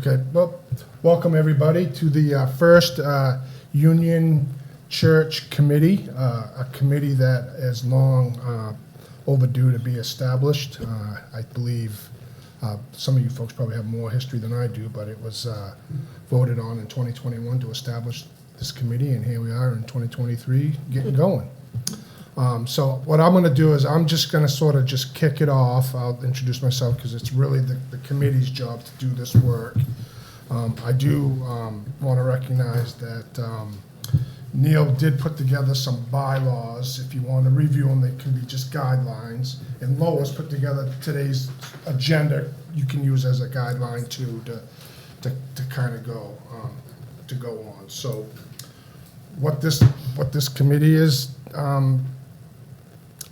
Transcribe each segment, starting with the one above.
Okay, well, welcome everybody to the first Union Church Committee, a committee that is long overdue to be established. I believe some of you folks probably have more history than I do, but it was voted on in 2021 to establish this committee, and here we are in 2023 getting going. So what I'm going to do is I'm just going to sort of just kick it off. I'll introduce myself because it's really the committee's job to do this work. I do want to recognize that Neil did put together some bylaws. If you want to review them, they can be just guidelines. And Lois put together today's agenda. You can use as a guideline too to kind of go on. So what this committee is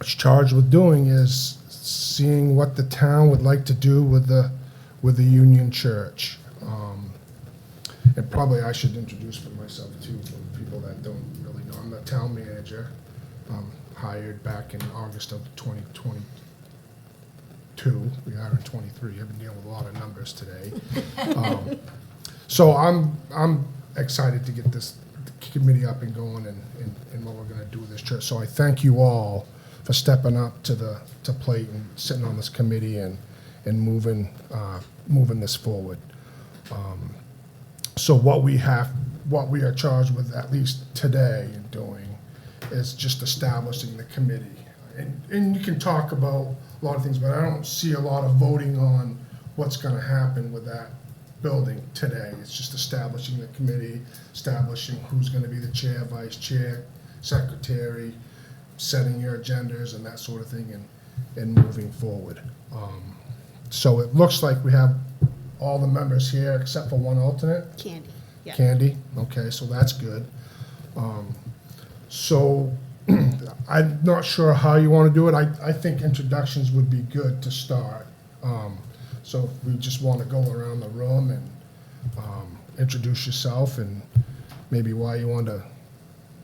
charged with doing is seeing what the town would like to do with the Union Church. And probably I should introduce myself too for people that don't really know. I'm the town manager, hired back in August of 2022. We are in 23. I've been dealing with a lot of numbers today. So I'm excited to get this committee up and going and what we're going to do with this church. So I thank you all for stepping up to plate and sitting on this committee and moving this forward. So what we are charged with, at least today, in doing is just establishing the committee. And you can talk about a lot of things, but I don't see a lot of voting on what's going to happen with that building today. It's just establishing the committee, establishing who's going to be the chair, vice chair, secretary, setting your agendas and that sort of thing, and moving forward. So it looks like we have all the members here except for one alternate. Candy. Yeah. Candy, okay, so that's good. So I'm not sure how you want to do it. I think introductions would be good to start. So if we just want to go around the room and introduce yourself and maybe why you want to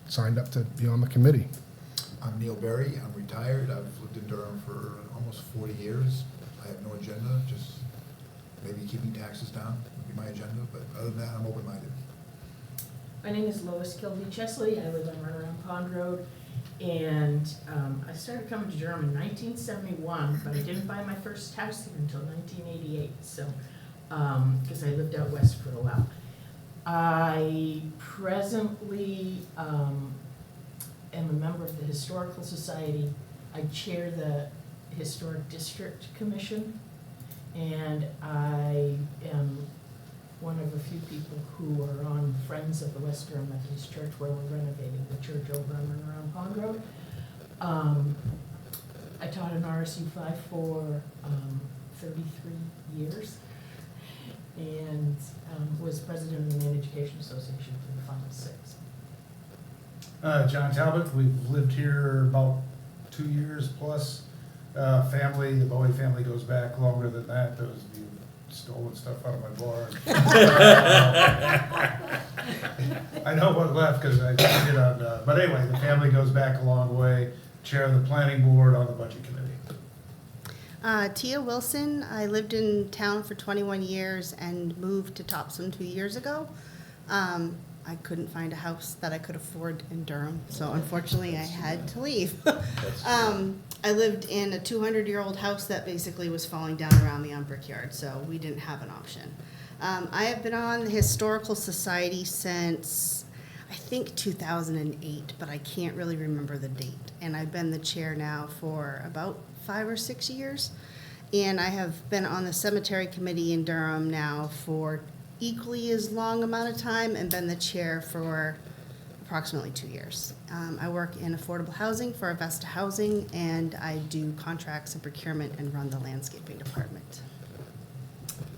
sign up to be on the committee. I'm Neil Berry. I'm retired. I've lived in Durham for almost 40 years. I have no agenda, just maybe keeping taxes down would be my agenda, but other than that, I'm open-minded. My name is Lois Kilby Chesley. I live on Runaround Pond Road, and I started coming to Durham in 1971, but I didn't buy my first house here until 1988, so, because I lived out west for a while. I presently am a member of the Historical Society. I chair the Historic District Commission, and I am one of a few people who are on Friends of the West Durham Methodist Church, where we're renovating the church over on Runaround Pond Road. I taught in RSU 5 for 33 years, and was president of the Maine Education Association for the final 6. John Talbot. We've lived here about 2 years plus. The Bowie family goes back longer than that. Those of you stolen stuff out of my barn. I know what left because I did on, but anyway, the family goes back a long way. Chair of the planning board on the budget committee. Tia Wilson. I lived in town for 21 years and moved to Topsom 2 years ago. I couldn't find a house that I could afford in Durham, so unfortunately I had to leave. I lived in a 200-year-old house that basically was falling down around me on Brickyard, so we didn't have an option. I have been on the Historical Society since, I think, 2008, but I can't really remember the date. And I've been the chair now for about 5 or 6 years. And I have been on the Cemetery Committee in Durham now for equally as long amount of time and been the chair for approximately 2 years. I work in affordable housing for Avesta Housing, and I do contracts and procurement and run the landscaping department.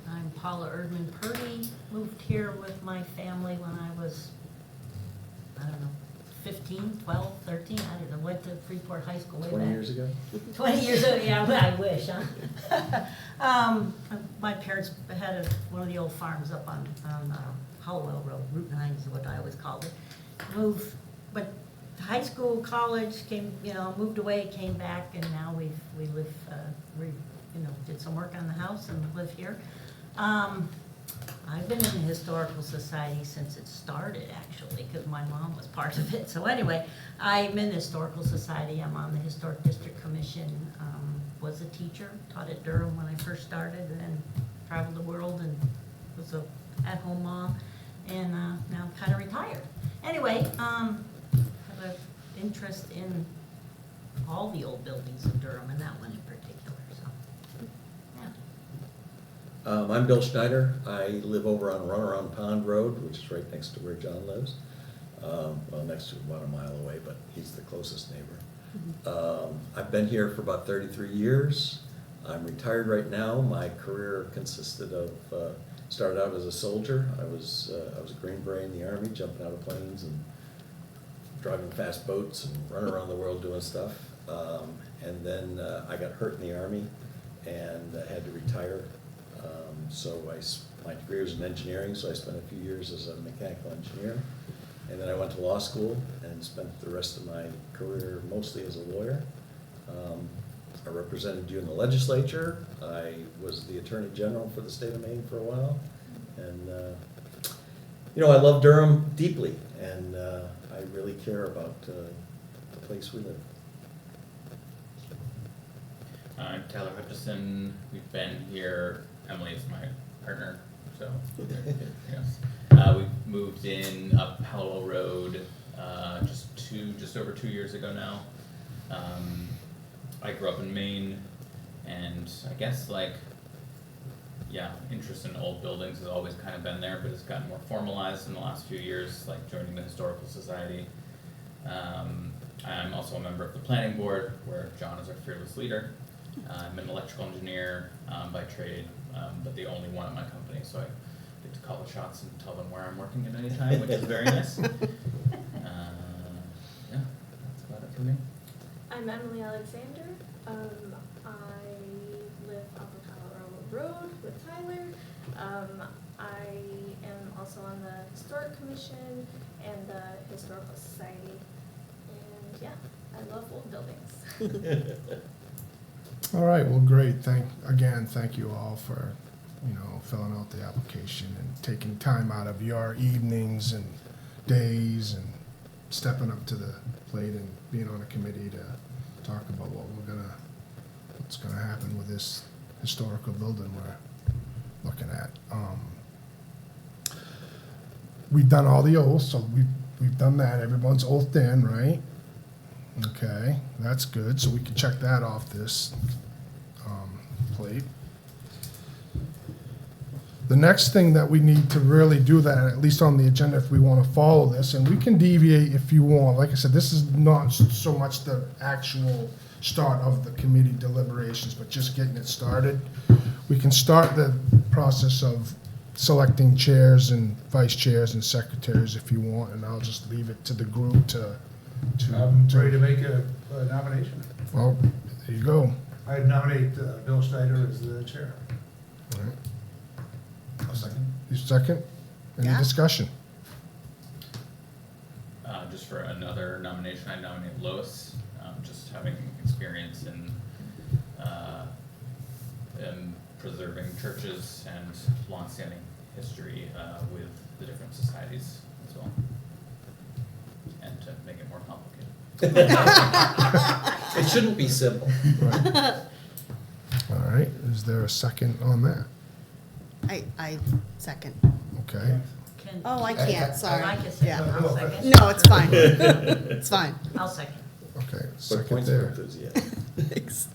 I'm Paula Erdman Purdy. Moved here with my family when I was, 15, 12, 13. I don't know. Went to Freeport High School way 20 back. years ago? 20 years ago, yeah, I wish, huh? My parents had one of the old farms up on Hollowell Road, Route 9 is what I always called it. But high school, college, moved away, came back, and now we live, did some work on the house and live here. I've been in the Historical Society since it started, actually, because my mom was part of it. So anyway, I'm in the Historical Society, I'm on the Historic District Commission, was a teacher, taught at Durham when I first started, and then traveled the world and was a at-home mom, and now I'm kind of retired. Anyway, have an interest in all the old buildings of Durham, and that one in particular, so, yeah. I'm Bill Schneider. I live over on Runaround Pond Road, which is right next to where John lives. Well, next to about a mile away, but he's the closest neighbor. I've been here for about 33 years. I'm retired right now. My career consisted of, started out as a soldier. I was a Green Beret in the Army, jumping out of planes and driving fast boats and running around the world doing stuff. And then I got hurt in the Army and I had to retire. So my degree was in engineering, so I spent a few years as a mechanical engineer. And then I went to law school and spent the rest of my career mostly as a lawyer. I represented you in the legislature. I was the Attorney General for the state of Maine for a while. And, I love Durham deeply, and I really care about the place we live. I'm Tyler Hutchison. We've been here. Emily is my partner, so yes. We moved in up Hallowell Road just over 2 years ago now. I grew up in Maine, and I guess interest in old buildings has always kind of been there, but it's gotten more formalized in the last few years, like joining the Historical Society. I'm also a member of the planning board, where John is our fearless leader. I'm an electrical engineer by trade, but the only one at my company, so I get to call the shots and tell them where I'm working at any time, which is very nice. That's about it for me. I'm Emily Alexander. I live off of Colorado Road with Tyler. I am also on the Historic Commission and the Historical Society. And yeah, I love old buildings. All right, well, great. Thank you all for, filling out the application and taking time out of your evenings and days and stepping up to the plate and being on a committee to talk about what's gonna happen with this historical building we're looking at. We've done all the oaths, so we've done that. Everyone's oathed in, right? Okay, that's good. So we can check that off this plate. The next thing that we need to really do that, at least on the agenda, if we want to follow this, and we can deviate if you want. Like I said, this is not so much the actual start of the committee deliberations, but just getting it started. We can start the process of selecting chairs and vice chairs and secretaries if you want, and I'll just leave it to the group to I'm ready to make a nomination. Well, there you go. I nominate Bill Schneider as the chair. All right. I'll second. You second? Any Yeah. discussion? Just for another nomination, I nominate Lois, just having experience in preserving churches and longstanding history with the different societies as well. And to make it more complicated. It shouldn't be simple. Right. All right, is there a second on that? I second. Okay. Can- Oh, I can't, sorry. I can second, Yeah. I'll second. No, it's fine. It's fine. I'll second. Okay, But second points of there. enthusiasm. Thanks.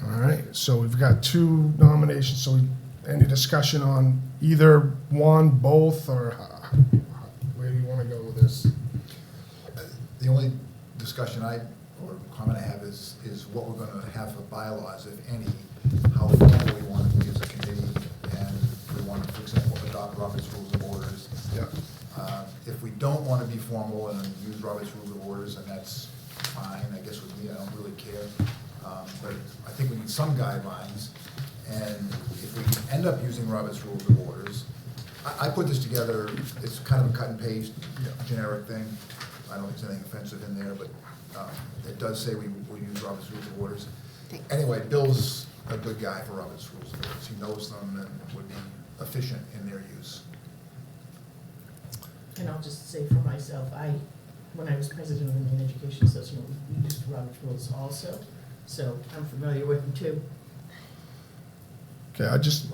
All right, so we've got two nominations, so any discussion on either one, both, or where do you want to go with this? The only discussion or comment I have is what we're gonna have for bylaws, if any, how formal we want to be as a committee, and if we want to, for example, adopt Robert's Rules of Orders. Yeah. If we don't want to be formal and use Robert's Rules of Orders, and that's fine, I guess with me, I don't really care. But I think we need some guidelines, and if we end up using Robert's Rules of Orders, I put this together, it's kind of a cut and paste, generic thing. I don't think there's anything offensive in there, but it does say we use Robert's Rules of Orders. Thanks. Anyway, Bill's a good guy for Robert's Rules of Orders. He knows them and would be efficient in their use. and I'll just say for myself, when I was president of the Maine Education Association, we used Robert's rules also, so I'm familiar with them too. Okay, I just,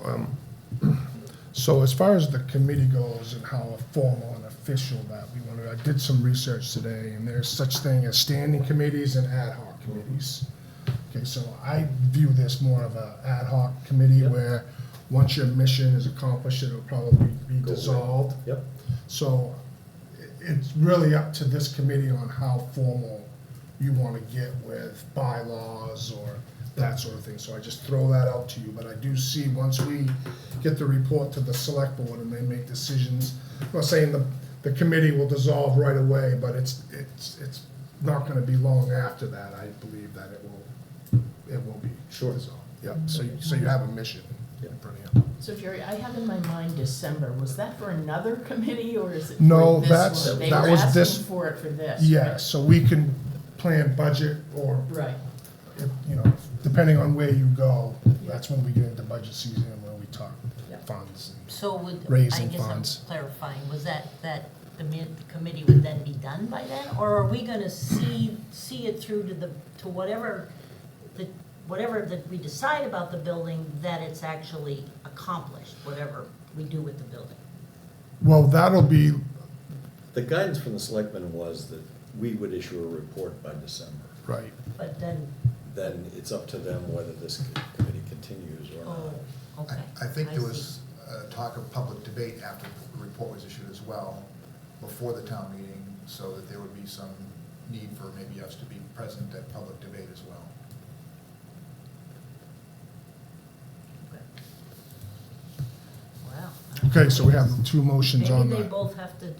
so as far as the committee goes and how formal and official that we want to, I did some research today, and there's such thing as standing committees and ad hoc committees. Okay, so I view this more of a ad hoc committee Yep. where once your mission is accomplished, it'll probably be Go away. dissolved. Yep. So it's really up to this committee on how formal you want to get with bylaws or that sort of thing. So I just throw that out to you, but I do see once we get the report to the select board and they make decisions, I'm not saying the committee will dissolve right away, but it's not gonna be long after that, I believe that it will be Sure. dissolved. Yep, so you have a mission Yeah. in front of you. So Jerry, I have in my mind December, was that for another committee, or is it for No, this that's- one? that was They this- were asking for it for this. Yeah, right? so we can plan budget or Right, you know, depending on where you go, that's when we get into budget season and when we talk Yep. funds. So would, I Raising guess I'm funds. clarifying, was that the committee would then be done by then? Or are we gonna see it through to whatever that we decide about the building, that it's actually accomplished, whatever we do with the building? Well, that'll be, The guidance from the selectmen was that we would issue a report by December. right, But then, Then it's up to them whether this committee continues or not. oh, okay. I think there see. was talk of public debate after the report was issued as well, before the town meeting, so that there would be some need for maybe us to be present at public debate as well. Wow. okay, so we have two motions on Maybe they that. both have to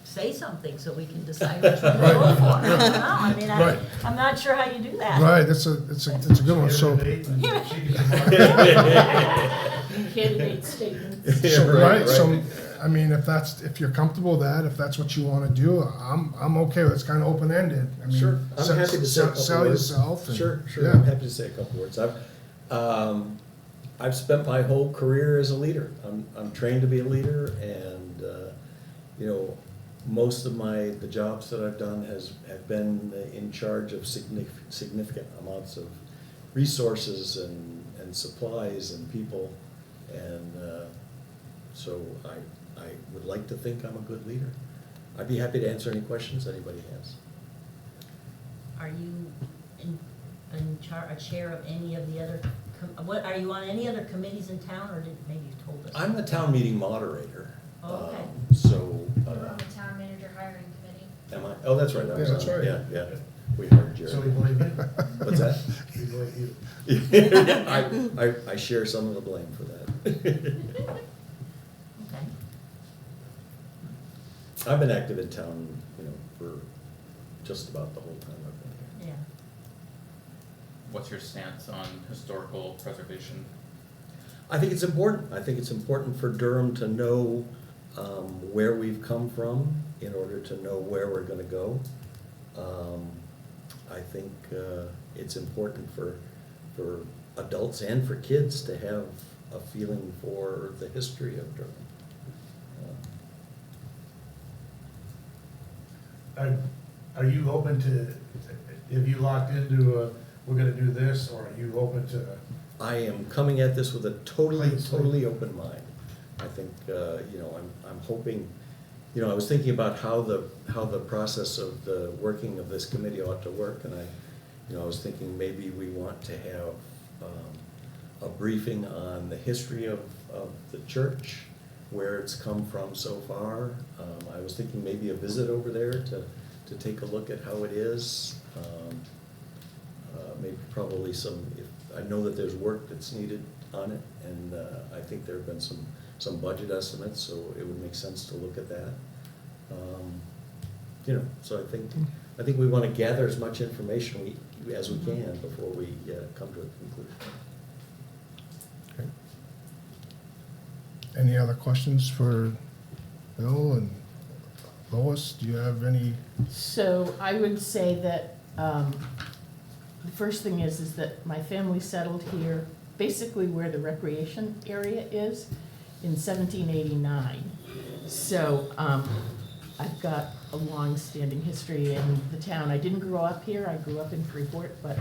say something so we can decide which one to vote for. I don't know, I mean, Right. I'm not sure how you do that. Right, it's a good one, so, candidate statements. so, Right, right, right. so, I mean, if you're comfortable with that, if that's what you wanna do, I'm okay with it, it's kinda open-ended. I mean, Sure, I'm sell- happy to say a couple Sell words. yourself and. Sure, yeah. I'm happy to say a couple words. I've spent my whole career as a leader. I'm trained to be a leader, and, you know, most of the jobs that I've done have been in charge of significant amounts of resources and supplies and people, and, so I would like to think I'm a good leader. I'd be happy to answer any questions anybody has. Are you a chair of any of the other, are you on any other committees in town, or maybe you told us? I'm the town meeting moderator. Oh, okay. So, We're on the town manager hiring committee. am I? Oh, that's right. I was Yeah, that's on it. right. Yeah, yeah. We heard Jerry. So we blame you? What's that? We blame you. I share some of the blame for that. Okay. I've been active in town, you know, for just about the whole time I've been here. Yeah. What's your stance on historical preservation? I think it's important. I think it's important for Durham to know where we've come from in order to know where we're gonna go. I think it's important for adults and for kids to have a feeling for the history of Durham. Are you open to, have you locked into we're gonna do this, or are you open to? I am coming at this with a totally, Clean slate. totally open mind. I think, you know, I'm hoping, you know, I was thinking about how the process of the working of this committee ought to work, and I was thinking maybe we want to have a briefing on the history of the church, where it's come from so far. I was thinking maybe a visit over there to take a look at how it is. Maybe probably I know that there's work that's needed on it, and I think there have been some budget estimates, so it would make sense to look at that. You know, so I think we want to gather as much information as we can before we come to a conclusion. Okay. Any other questions for Bill and Lois? Do you have any? So I would say that, the first thing is that my family settled here, basically where the recreation area is, in 1789. So, I've got a long-standing history in the town. I didn't grow up here, I grew up in Freeport, but,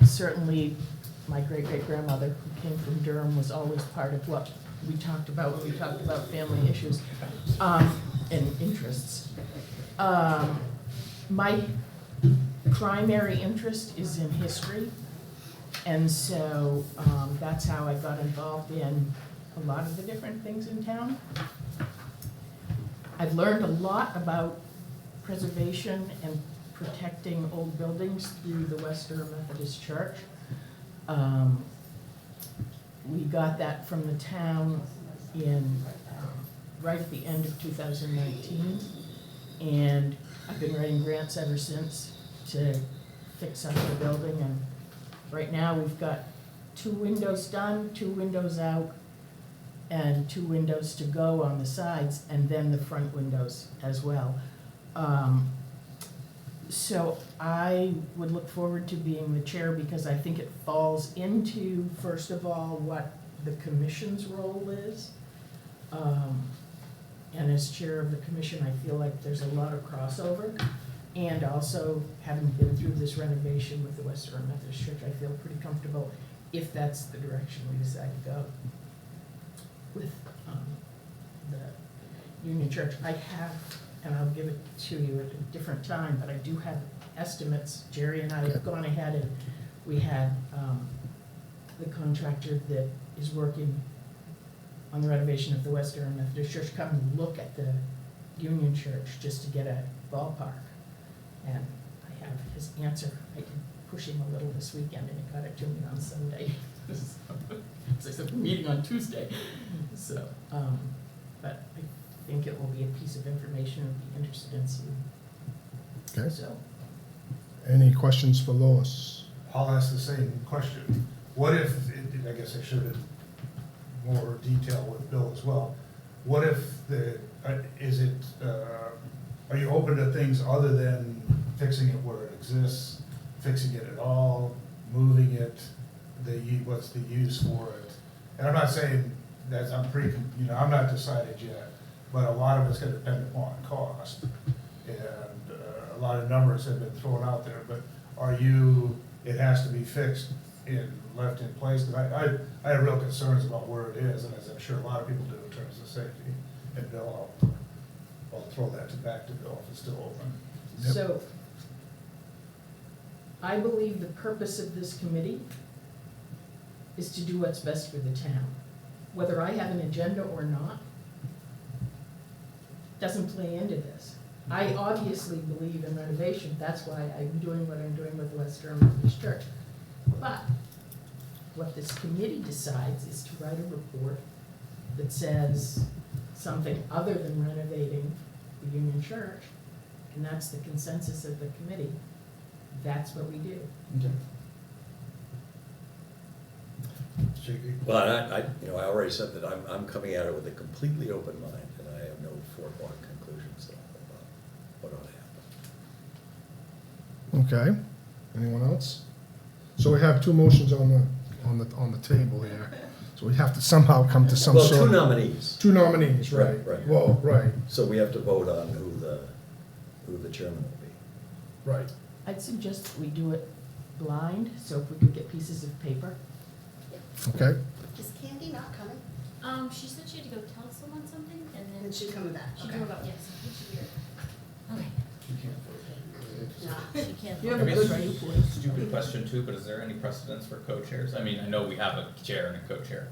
certainly my great-great-grandmother who came from Durham was always part of what we talked about when we talked about family issues, and interests. My primary interest is in history, and so, that's how I got involved in a lot of the different things in town. I've learned a lot about preservation and protecting old buildings through the West Durham Methodist Church. We got that from the town in, right at the end of 2019. And I've been writing grants ever since to fix up the building. And right now, we've got 2 windows done, 2 windows out, and 2 windows to go on the sides, and then the front windows as well. So I would look forward to being the chair because I think it falls into, first of all, what the commission's role is. And as chair of the commission, I feel like there's a lot of crossover. And also, having been through this renovation with the West Durham Methodist Church, I feel pretty comfortable if that's the direction we decide to go with the Union Church. I have, and I'll give it to you at a different time, but I do have estimates. Jerry and I have gone ahead and we had the contractor that is working on the renovation of the West Durham Methodist Church come and look at the Union Church just to get a ballpark. And I have his answer. I did push him a little this weekend and he got it to me on Sunday. So I said, we're meeting on Tuesday. So, but I think it will be a piece of information I'd be interested in seeing. Okay. So, Any questions for Lois? I'll ask the same question. What if, I guess I should have more detail with Bill as well. What if are you open to things other than fixing it where it exists, fixing it at all, moving it, what's the use for it? And I'm not saying that I'm not decided yet, but a lot of it's gonna depend upon cost. And a lot of numbers have been thrown out there, but it has to be fixed and left in place? Because I have real concerns about where it is, and as I'm sure a lot of people do in terms of safety. And Bill, I'll throw that back to Bill if it's still open. Yep. So, I believe the purpose of this committee is to do what's best for the town. Whether I have an agenda or not, doesn't play into this. I obviously believe in renovation, that's why I'm doing what I'm doing with the West Durham Methodist Church. But what this committee decides is to write a report that says something other than renovating the Union Church, and that's the consensus of the committee. That's what we do. Well, I already said that I'm coming at it with a completely open mind, and I have no foregone conclusions about what ought to happen. Okay. Anyone else? So we have 2 motions on the table here. So we have to somehow come to some Well, sort 2 of. nominees, 2 nominees, right. Right. Well, right, so we have to vote on who the chairman will be. right. I'd suggest that we do it blind, so if we could get pieces of paper. Okay. Is Candy not coming? She said she had to go tell someone something, and then And she's coming back, she okay. drove out. Yes, I think she's here. Okay. No. She can't. You have a Maybe good it's viewpoint. Stupid question too, but is there any precedence for co-chairs? I mean, I know we have a chair and a co-chair,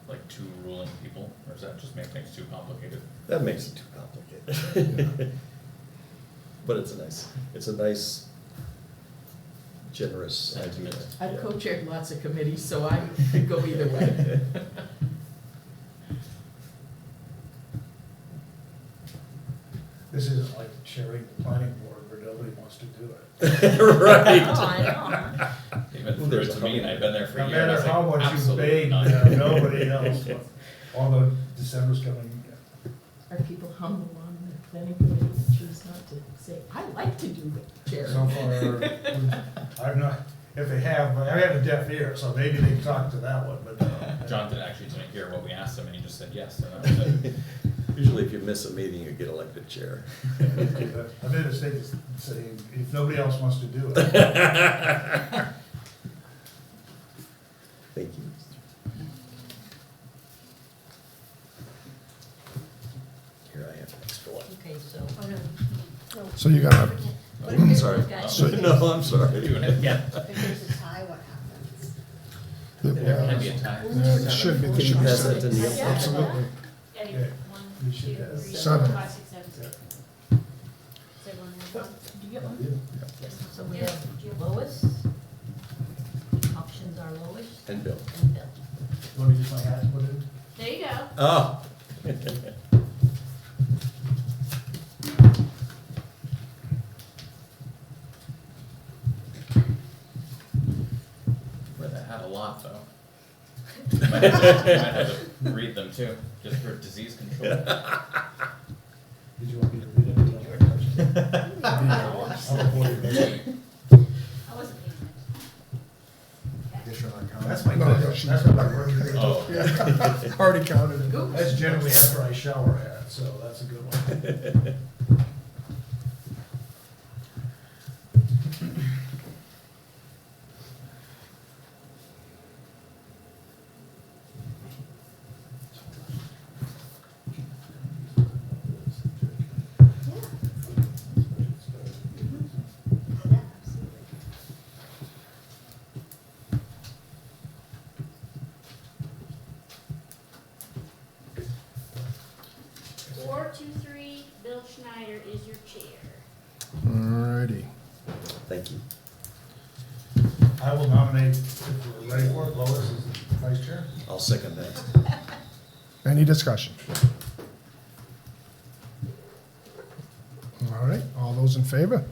like 2 ruling people, or does that just make things too complicated? That makes it too complicated. But it's a nice, generous idea. I've Yeah. co-chaired lots of committees, so I could go either way. This isn't like chairing the planning board where nobody wants to do it. Right. Oh, I know. Even through There's to a me, and I've been there for a No year. and I matter was how like, much you absolutely beg, not. nobody else, although December's coming. Are people humble on the planning committee and choose not to say, I like to do the chair? So far, I've not, if they have, I have a deaf ear, so maybe they can talk to that one, but. Jonathan actually didn't hear what we asked him, and he just said yes, so that was it. Usually if you miss a meeting, you get elected chair. I made a mistake saying, if nobody else wants to do it. Thank you. Here I have an extra one. Okay, so. So you gotta, I'm sorry. Guys. No, I'm sorry. Doing it again. If there's a tie, what happens? There can be a tie. Yeah, it should be, it Can you should be pass that to seven. Neil? Absolutely. Any, Okay. 1, We 2, should have 3, 4, seven. 5, 6, 7. Yeah. Does everyone have one? Did you get one? Yeah. So we have Lois. Options are Lois And Bill. and Bill. You want me to use my hat to put it in? There you go. Oh. Wear that hat a lot, though. Might have to read them too, just for disease control. Did you want me to read it? I'll avoid it. I wasn't thinking Guess you're not counting. That's my, No, that's she- my work. Oh, Already counted it. That's generally after I shower hat, so that's a good one. Yeah, absolutely. it. 423 Bill Schneider is your chair. Alrighty. Thank you. I will nominate, if we're ready for it, Lois as the vice chair. I'll second that. Any discussion? All right, all those in favor?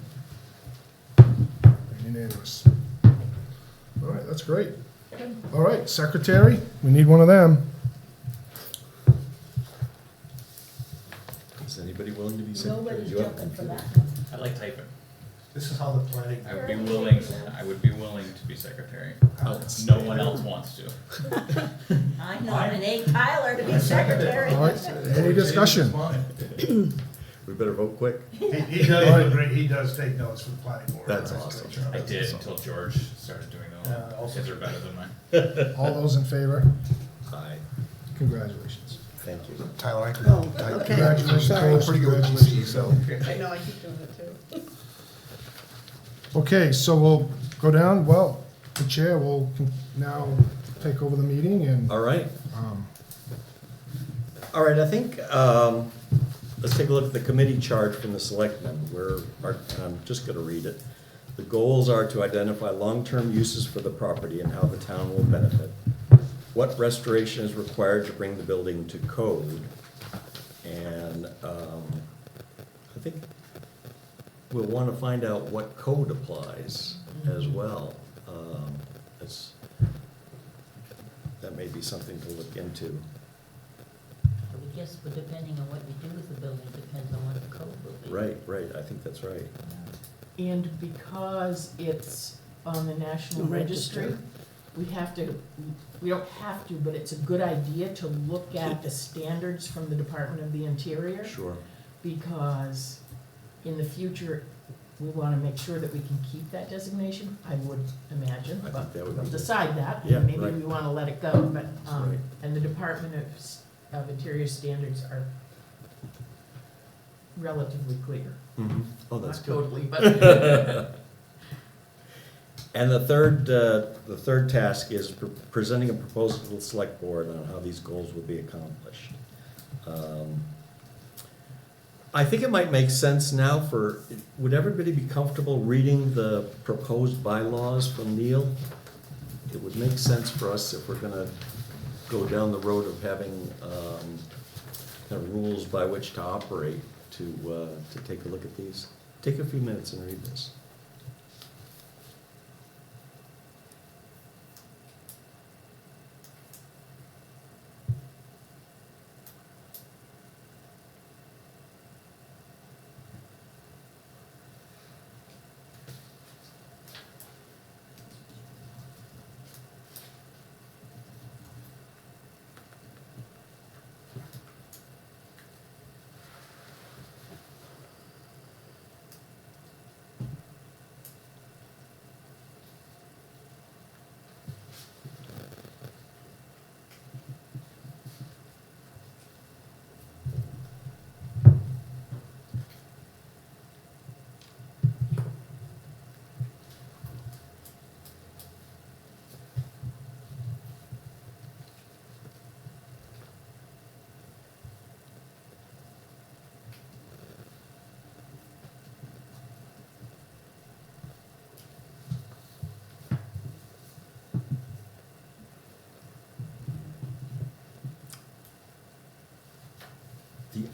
Unanimous. All right, that's great. All right, secretary, we need one of them. Is anybody willing to be secretary? Nobody's You are? jumping for that. I like typing. This is how the planning. I would be willing to be secretary. Oh, No one else wants to. I nominate Tyler to be secretary. All right, any discussion? We better vote quick. He does agree, he does take notes for the planning board. That's Right, awesome. sure. I did until George started doing Yeah, them. also- His are better than mine. All those in favor? Aye. Congratulations. Thank you. Tyler, I could. Oh, okay. Congratulations, I'm Cole. pretty good with GC, so. I know, I keep doing it too. Okay, so we'll go down, well, the chair will now take over the meeting and, All right. um, All right, I think, let's take a look at the committee chart from the selectmen, and I'm just gonna read it. The goals are to identify long-term uses for the property and how the town will benefit. What restoration is required to bring the building to code? And, I think we'll wanna find out what code applies as well. That may be something to look into. I would guess, but depending on what you do with the building, depends on what the code will be. Right, I think that's right. And because it's on the National Registry, we don't have to, but it's a good idea to look at the standards from the Department of the Interior. Sure. Because in the future, we want to make sure that we can keep that designation, I would imagine. I think But that would we'll be- decide that, Yeah, and maybe right. we want to let it go, but, Right. and the Department of Interior standards are relatively clear. Oh, that's Not good. totally, but. And the third task is presenting a proposal to the select board on how these goals will be accomplished. I think it might make sense now would everybody be comfortable reading the proposed bylaws from Neil? It would make sense for us if we're gonna go down the road of having, kind of rules by which to operate, to take a look at these. Take a few minutes and read this.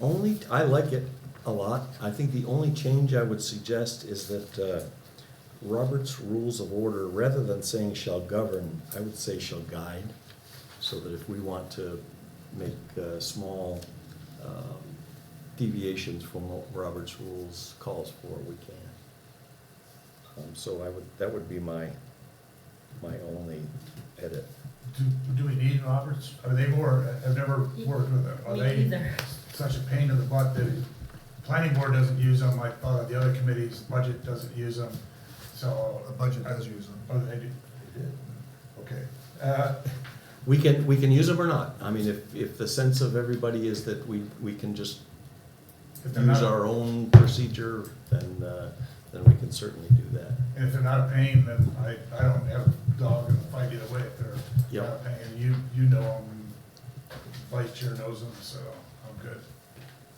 I like it a lot. I think the only change I would suggest is that Robert's Rules of Order, rather than saying shall govern, I would say shall guide, so that if we want to make small deviations from what Robert's Rules calls for, we can. So that would be my only edit. Do we need Roberts? Are they more, I've never worked with them. Are Me they either. such a pain in the butt that planning board doesn't use them, like, the other committees, budget doesn't use them, so. A budget does use them. Oh, they do? They did? Okay. We can use them or not. I mean, if the sense of everybody is that we can just If they're use not- our own procedure, then we can certainly do that. And if they're not a pain, then I don't have a dog in the fight either way. If they're Yep. not a pain, you know them, vice chair knows them, so I'm good.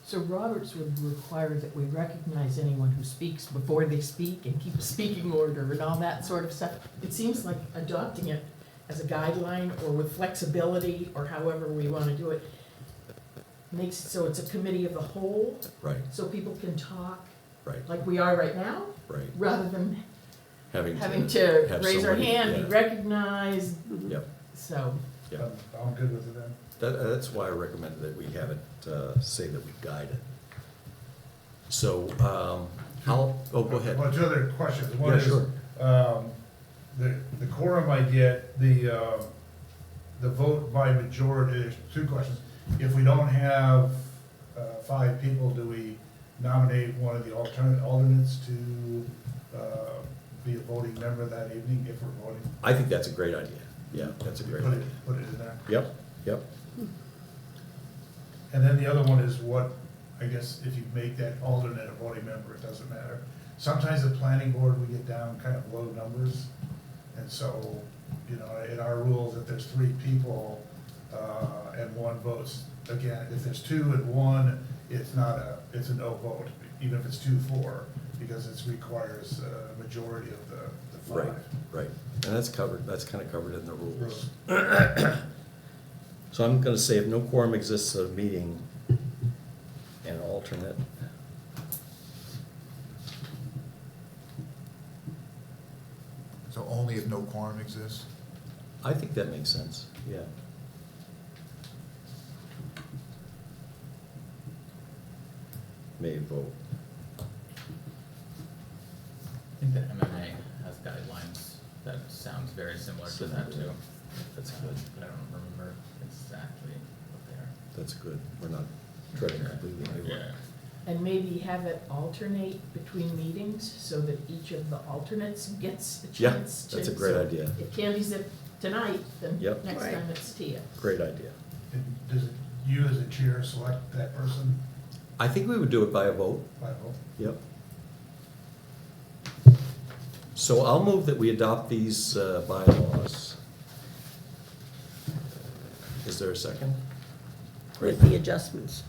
So Roberts would require that we recognize anyone who speaks before they speak and keep a speaking order and all that sort of stuff. It seems like adopting it as a guideline or with flexibility or however we want to do it makes it so it's a committee of the whole, Right, so people can talk right, like we are right now, right. rather than Having having to have raise our somebody- hand, be yeah. recognized, Yep, so. yep. I'm good with it then. That's why I recommended that we have it say that we guide it. So, go ahead. Well, two other questions. One Yeah, is, sure. the quorum I get, the vote by majority, there's two questions. If we don't have 5 people, do we nominate one of the alternates to be a voting member that evening if we're voting? I think that's a great idea. Yeah, that's a great Put idea. it in there. Yep, yep. And then the other one is what, I guess, if you make that alternate a voting member, it doesn't matter. Sometimes the planning board, we get down kind of low numbers. And so, in our rules, if there's 3 people and 1 votes, again, if there's 2 and 1, it's a no vote, even if it's 2-4, because it requires a majority of the 5. Right. And that's kind of covered in the rules. Rules. So I'm gonna say if no quorum exists at a meeting, an alternate. So only if no quorum exists? I think that makes sense, yeah. May vote. I think the MMA has guidelines that sounds very similar to that too. That's good. But I don't remember exactly what they are. That's good. We're not treading completely new. Yeah. And maybe have it alternate between meetings so that each of the alternates gets a Yeah, chance to. that's a great so idea. If Candy's it tonight, then Yep. next Right. time it's Tia. Great idea. And does you as a chair select that person I think we would do it by a vote. by vote? Yep. So I'll move that we adopt these bylaws. Is there a second? With the adjustments.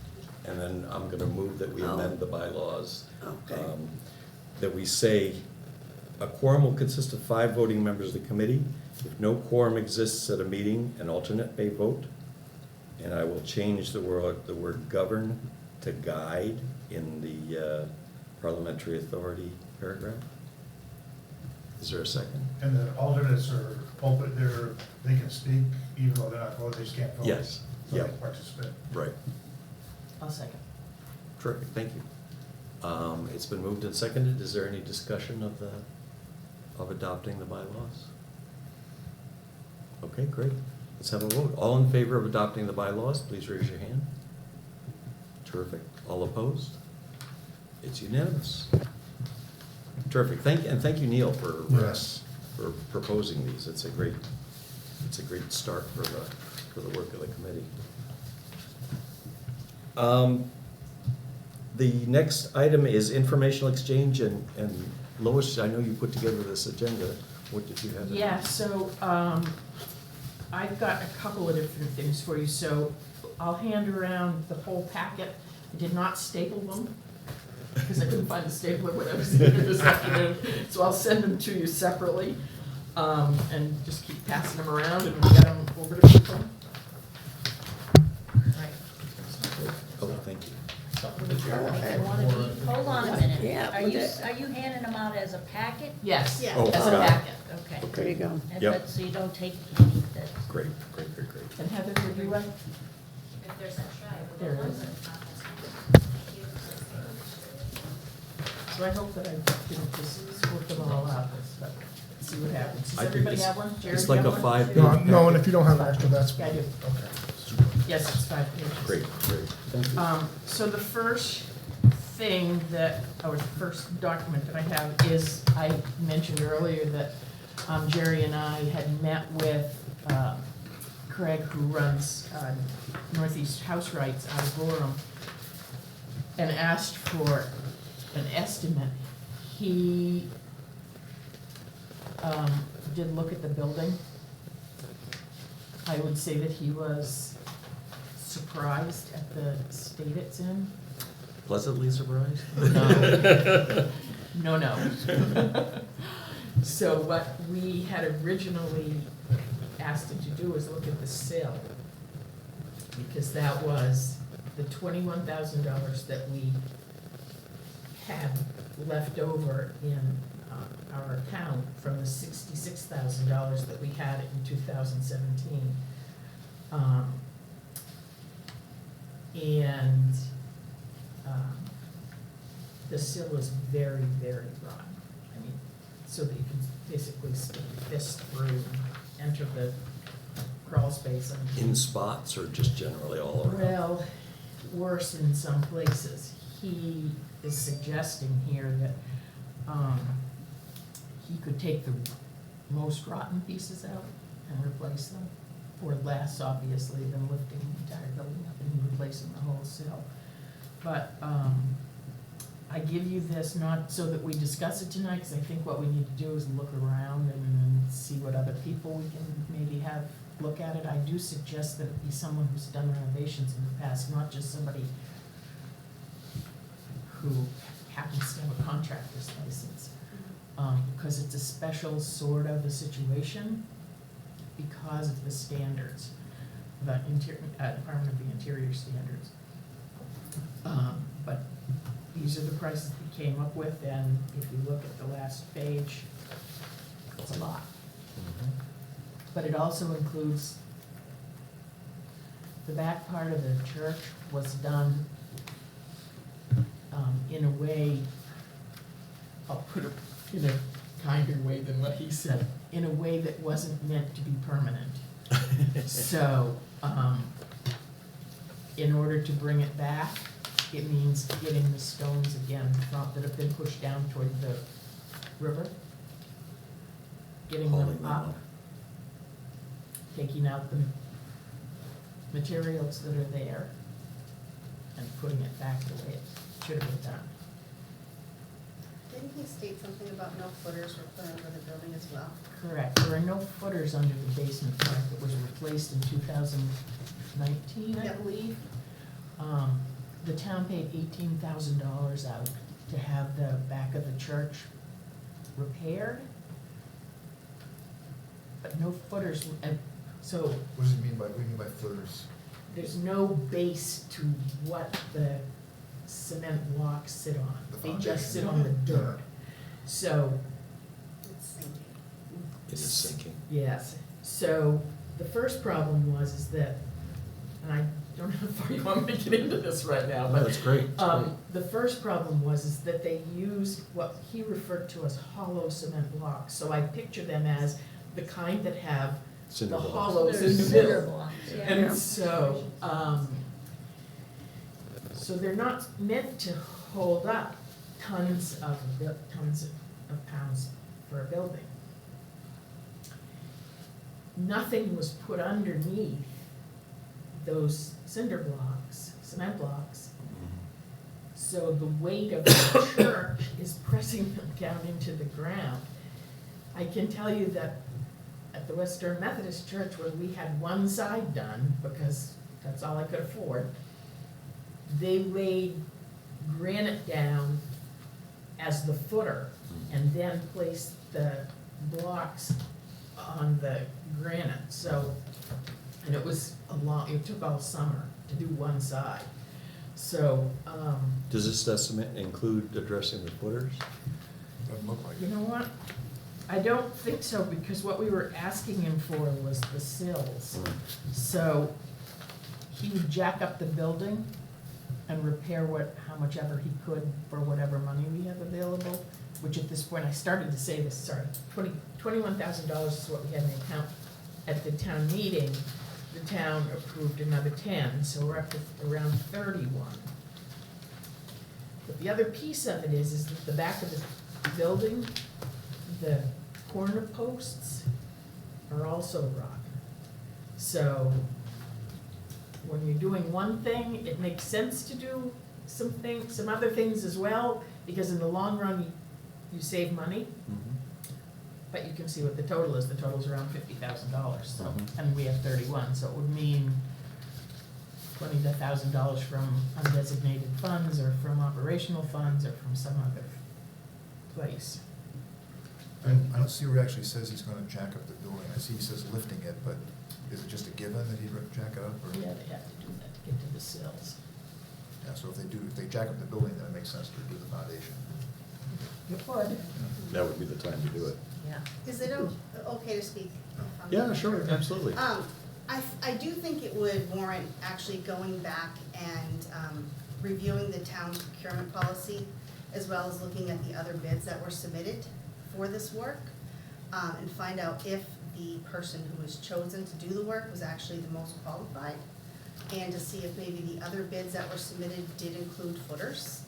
And then I'm gonna move that we Oh. amend the bylaws. Okay. That we say, a quorum will consist of 5 voting members of the committee. If no quorum exists at a meeting, an alternate may vote. And I will change the word govern to guide in the parliamentary authority paragraph. Is there a second? And the alternates are open, they can speak even though they're not voting, they just can't vote. Yes, So they yeah. can participate. Right. I'll second. Terrific, thank you. It's been moved and seconded. Is there any discussion of adopting the bylaws? Okay, great. Let's have a vote. All in favor of adopting the bylaws, please raise your hand. Terrific. All opposed? It's unanimous. Terrific. Thank you, Neil, for proposing these. It's a great start for the work of the committee. The next item is informational exchange, and Lois, I know you put together this agenda. What did you have? in- Yeah, so, I've got a couple of different things for you, so I'll hand around the whole packet. I did not staple them, because I couldn't find the stapler when I was here this afternoon, so I'll send them to you separately, and just keep passing them around and get them over to people. Right. Oh, thank you. something to share. Hold on a minute. Yeah, Are but you, that- are you handing them out as a packet? Yes, Yeah. Oh, as a God. packet. Okay. There you go. And Yep. but, so you don't take any that, Great, great, great, great. And Heather, would you like? If there's extra, I There will. is. So I hope that I didn't just sort them all out, but see what happens. Does I think everybody it's- have one? Jared, It's you like have a one? 5-page. No, no, and if you don't have extra, that's Yeah, I fine. do. Okay, super. Yes, it's 5 pages. Great, great. Thank you. So the first thing that, or the first document that I have is, I mentioned earlier that Jerry and I had met with Craig, who runs Northeast House Rights out of Gorham, and asked for an estimate. He did look at the building. I would say that he was surprised at the state it's in. Pleasantly surprised? No. No. So what we had originally asked him to do was look at the sill, because that was the $21,000 that we had left over in our account from the $66,000 that we had in 2017. And the sill is very, very rotten. I mean, so that you can basically stick your fist through and enter the crawl space. In spots or just generally all around? Well, worse in some places. He is suggesting here that he could take the most rotten pieces out and replace them for less, obviously, than lifting the entire building up and replacing the whole sill. But I give you this not so that we discuss it tonight, because I think what we need to do is look around and see what other people we can maybe have look at it. I do suggest that it be someone who's done renovations in the past, not just somebody who happens to have a contractor's license. Because it's a special sort of a situation because of the standards, the Department of the Interior standards. But these are the prices we came up with, and if you look at the last page, it's a lot. But it also includes, the back part of the church was done in a way, I'll put it in a kinder way than what he said, in a way that wasn't meant to be permanent. So, in order to bring it back, it means getting the stones again that have been pushed down toward the river, getting Hauling them them up, up. taking out the materials that are there, and putting it back the way it should have been done. Didn't he state something about no footers were put under the building as well? Correct, there are no footers under the basement part that was replaced in 2019, I Yep. believe. The town paid $18,000 out to have the back of the church repaired, but no footers, so What does it mean by, what do you mean by footers? there's no base to what the cement blocks sit on. The They just sit foundation. on the dirt. So, It's sinking. It is sinking. yes, so the first problem was that, and I don't know how far you want me to get into this right now, No, but it's great, it's great. the first problem was that they used what he referred to as hollow cement blocks. So I picture them as the kind that have Cinder the blocks. hollows in there's the cinder middle. blocks, yeah. And so, so they're not meant to hold up tons of pounds for a building. Nothing was put underneath those cinder blocks, cement blocks. So the weight of the church is pressing them down into the ground. I can tell you that at the Western Methodist Church, when we had one side done, because that's all I could afford, they laid granite down as the footer and then placed the blocks on the granite. So, and it was it took all summer to do one side. So, Does this estimate include addressing the footers? Doesn't look like you it. know what? I don't think so, because what we were asking him for was the sills. So he would jack up the building and repair how much ever he could for whatever money we have available, which at this point, I started to say this, sorry, $21,000 is what we had in the account. At the town meeting, the town approved another 10, so we're up to around 31. But the other piece of it is that the back of the building, the corner posts are also rotten. So when you're doing one thing, it makes sense to do some other things as well, because in the long run, you save money, but you can see what the total is. The total's around $50,000, so, and we have 31, so it would mean $20,000 from undesignated funds, or from operational funds, or from some other place. I don't see where it actually says he's gonna jack up the building. I see he says lifting it, but is it just a given that he'd jack it up, or? Yeah, they have to do that to get to the sills. Yeah, so if they jack up the building, then it makes sense to do the foundation. It would. That would be the time to do it. Yeah. Is it okay to speak? Yeah, sure, absolutely. I do think it would warrant actually going back and reviewing the town's procurement policy, as well as looking at the other bids that were submitted for this work, and find out if the person who was chosen to do the work was actually the most qualified, and to see if maybe the other bids that were submitted did include footers,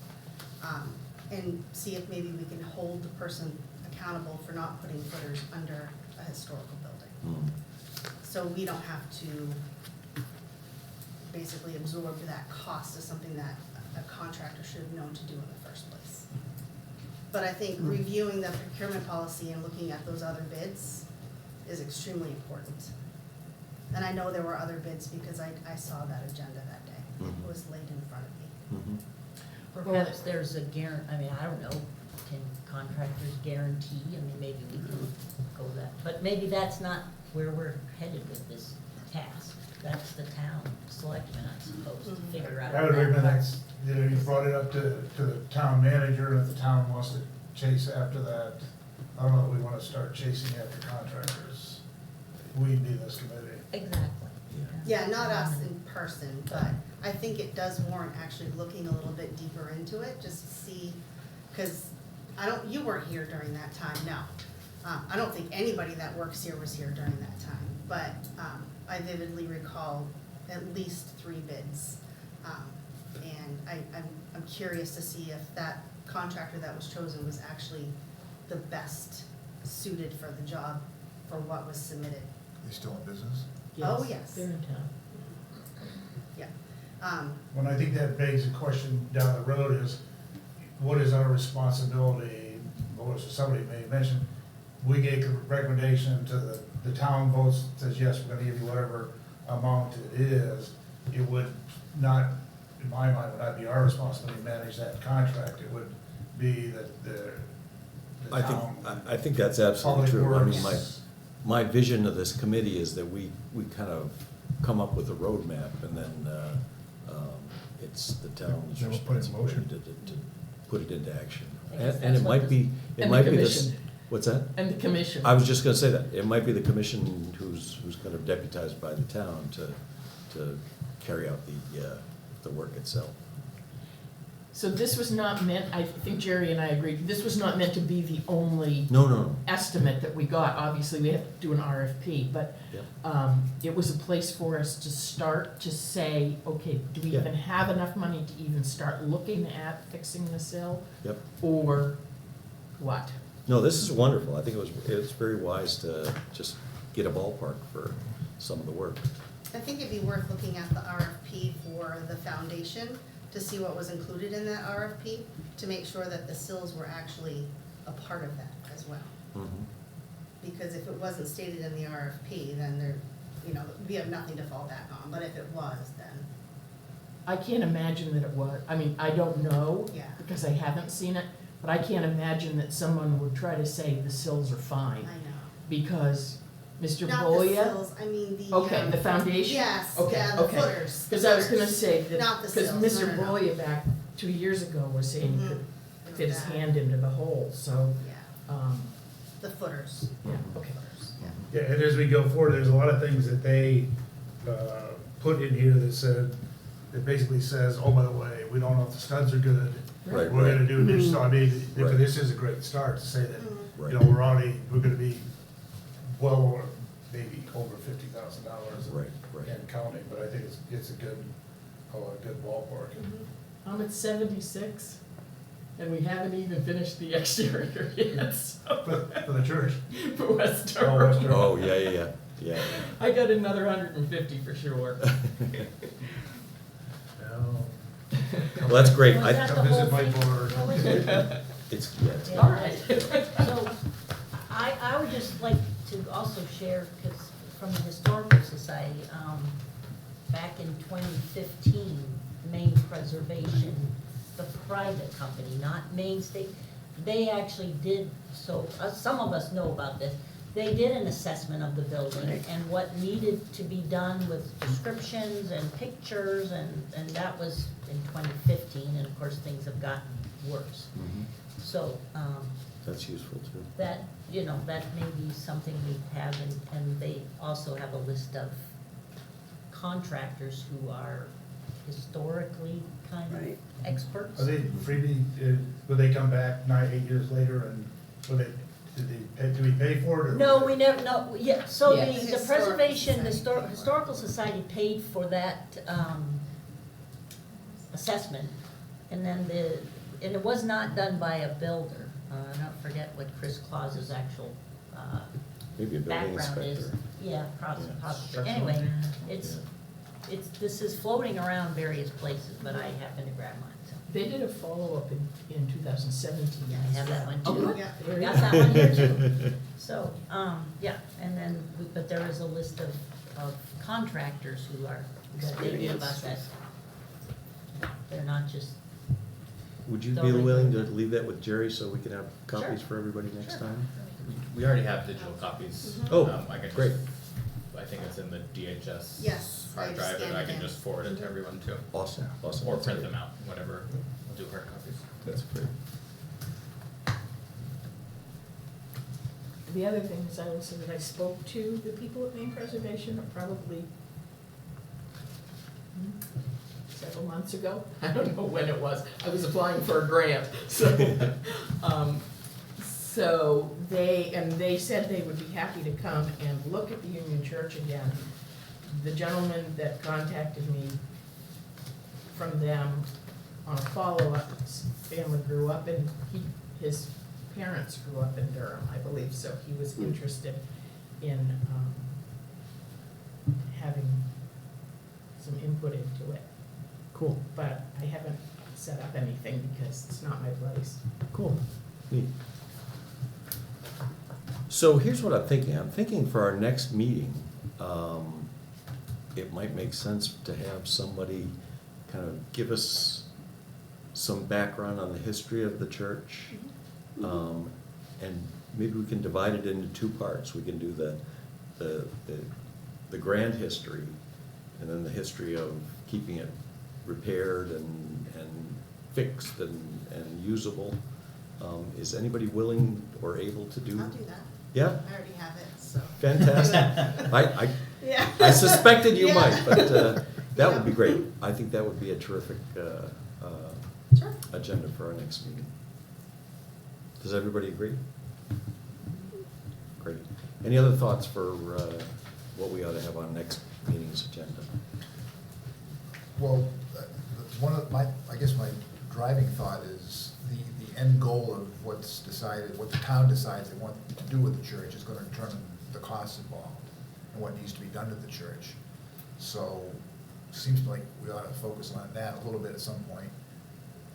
and see if maybe we can hold the person accountable for not putting footers under a historical building. So we don't have to basically absorb that cost of something that a contractor should have known to do in the first place. But I think reviewing the procurement policy and looking at those other bids is extremely important. And I know there were other bids because I saw that agenda that day. It was laid in front of me. Perhaps there's a I mean, I don't know, can contractors guarantee, I mean, maybe we can go that, but maybe that's not where we're headed with this task. That's the town selectmen, I suppose, to figure out. That would be the next, you brought it up to the town manager, and if the town wants to chase after that, I don't know if we wanna start chasing after contractors. We'd be this committee. Exactly. Yeah, not us in person, but I think it does warrant actually looking a little bit deeper into it, just to see, because you weren't here during that time, no. I don't think anybody that works here was here during that time, but I vividly recall at least 3 bids. And I'm curious to see if that contractor that was chosen was actually the best suited for the job for what was submitted. They still in business? Oh, yes. They're in town. Yeah. When I think that begs a question down the road is, what is our responsibility, or somebody may mention, we gave a recommendation to the town votes, says, yes, we're gonna give you whatever amount it is. It would not, in my mind, would not be our responsibility to manage that contract. It would be the town. I think that's absolutely Public true. I mean, Works. my vision of this committee is that we kind of come up with a roadmap, and then it's the town's Then we'll put it in responsibility motion. to put it into action. I guess And that's it what might be, it and might the be this, commission. what's that? And the commission. I was just gonna say that. It might be the commission who's kind of deputized by the town to carry out the work itself. So this was not meant, I think Jerry and I agreed, this was not meant to be the only No. estimate that we got. Obviously, we have to do an RFP, but Yep. it was a place for us to start to say, okay, do we Yeah. even have enough money to even start looking at fixing the sill? Yep. Or what? No, this is wonderful. I think it's very wise to just get a ballpark for some of the work. I think it'd be worth looking at the RFP for the foundation to see what was included in that RFP, to make sure that the sills were actually a part of that as well. Because if it wasn't stated in the RFP, then we have nothing to fall back on, but if it was, then, I can't imagine that it was, I mean, I don't know, yeah, because I haven't seen it, but I can't imagine that someone would try to say the sills are I fine. know. Because Mr. Not the Boya? sills, I mean the. Okay, the foundation? Yes, Okay, yeah, the okay. footers. Because I was gonna footers. say that, Not the because sills, Mr. no, no, no. Boya back 2 years ago was saying he Mhm. could They were fit his bad. hand into the hole, so, Yeah, the footers. yeah, okay. Footers, yeah. Yeah, and as we go forward, there's a lot of things that they put in here that said, that basically says, oh, by the way, we don't know if the studs are good. Right, We're gonna right. do this, so I mean, Right. this is a great start to say that, Right. you know, we're gonna be well over, maybe over $50,000. Right, right. And counting, but I think it's a good ballpark. I'm at 76, and we haven't even finished the exterior yet, so, For the church. for West Oh, Durham. West Durham. Oh, yeah. I got another 150 for sure. No. Well, that's great. Was I, that the Come visit whole my thing? board. What was it? it's, yeah, it's All right. So, I would just like to also share, because from the Historical Society, back in 2015, Maine Preservation, the private company, not Maine State, they actually did, so, some of us know about this, they did an assessment of the building and what needed to be done with descriptions and pictures, and that was in 2015, and of course, things have gotten worse. Mhm. So, That's useful too. that, that may be something we have, and they also have a list of contractors who are historically kind of Right. experts. Are they freebie, will they come back 8 years later and, do we pay for it? or- No, we never, no, yeah, so Yes. the Historical Preservation, the Society. Historical Society paid for that, assessment, and then and it was not done by a builder. I don't forget what Chris Claus's actual, Maybe a building background is. inspector. Yeah, Yeah. possibly, anyway, this is floating around various places, but I happen to grab mine, so. They did a follow-up in 2017. Yeah, I have that one Oh, too. good. Yeah. Very Got good. that one here too. So, yeah, and then, but there is a list of contractors who are, that they give us that. They're not just, Would you be Totally. willing to leave that with Jerry so we can have copies Sure. for everybody next Sure. time? We already have digital copies. Oh, I can just- great. I think it's in the DHS Yes, I hard drive, and scanned I it can in. just forward it to everyone too. Awesome, awesome. Or That's print great. them out, whatever, I'll do hard copies. That's great. The other thing is I will say that I spoke to the people at Maine Preservation probably several months ago. I don't know when it was. I was applying for a grant, so. So they said they would be happy to come and look at the Union Church again. The gentleman that contacted me from them on a follow-up, his family grew up in, his parents grew up in Durham, I believe, so he was interested in having some input into it. Cool, But I haven't set up anything because it's not my place. cool, neat. So here's what I'm thinking. I'm thinking for our next meeting, it might make sense to have somebody kind of give us some background on the history of the church. And maybe we can divide it into two parts. We can do the grand history, and then the history of keeping it repaired and fixed and usable. Is anybody willing or able to do? I'll do that. Yeah, I already have it, so. fantastic. Yeah. I suspected you Yeah. might, but that would be Yeah. great. I think that would be a terrific Sure. agenda for our next meeting. Does everybody agree? Great. Any other thoughts for what we ought to have on next meeting's agenda? Well, one of I guess my driving thought is the end goal of what's decided, what the town decides they want to do with the church is gonna determine the costs involved and what needs to be done to the church. So, seems like we ought to focus on that a little bit at some point.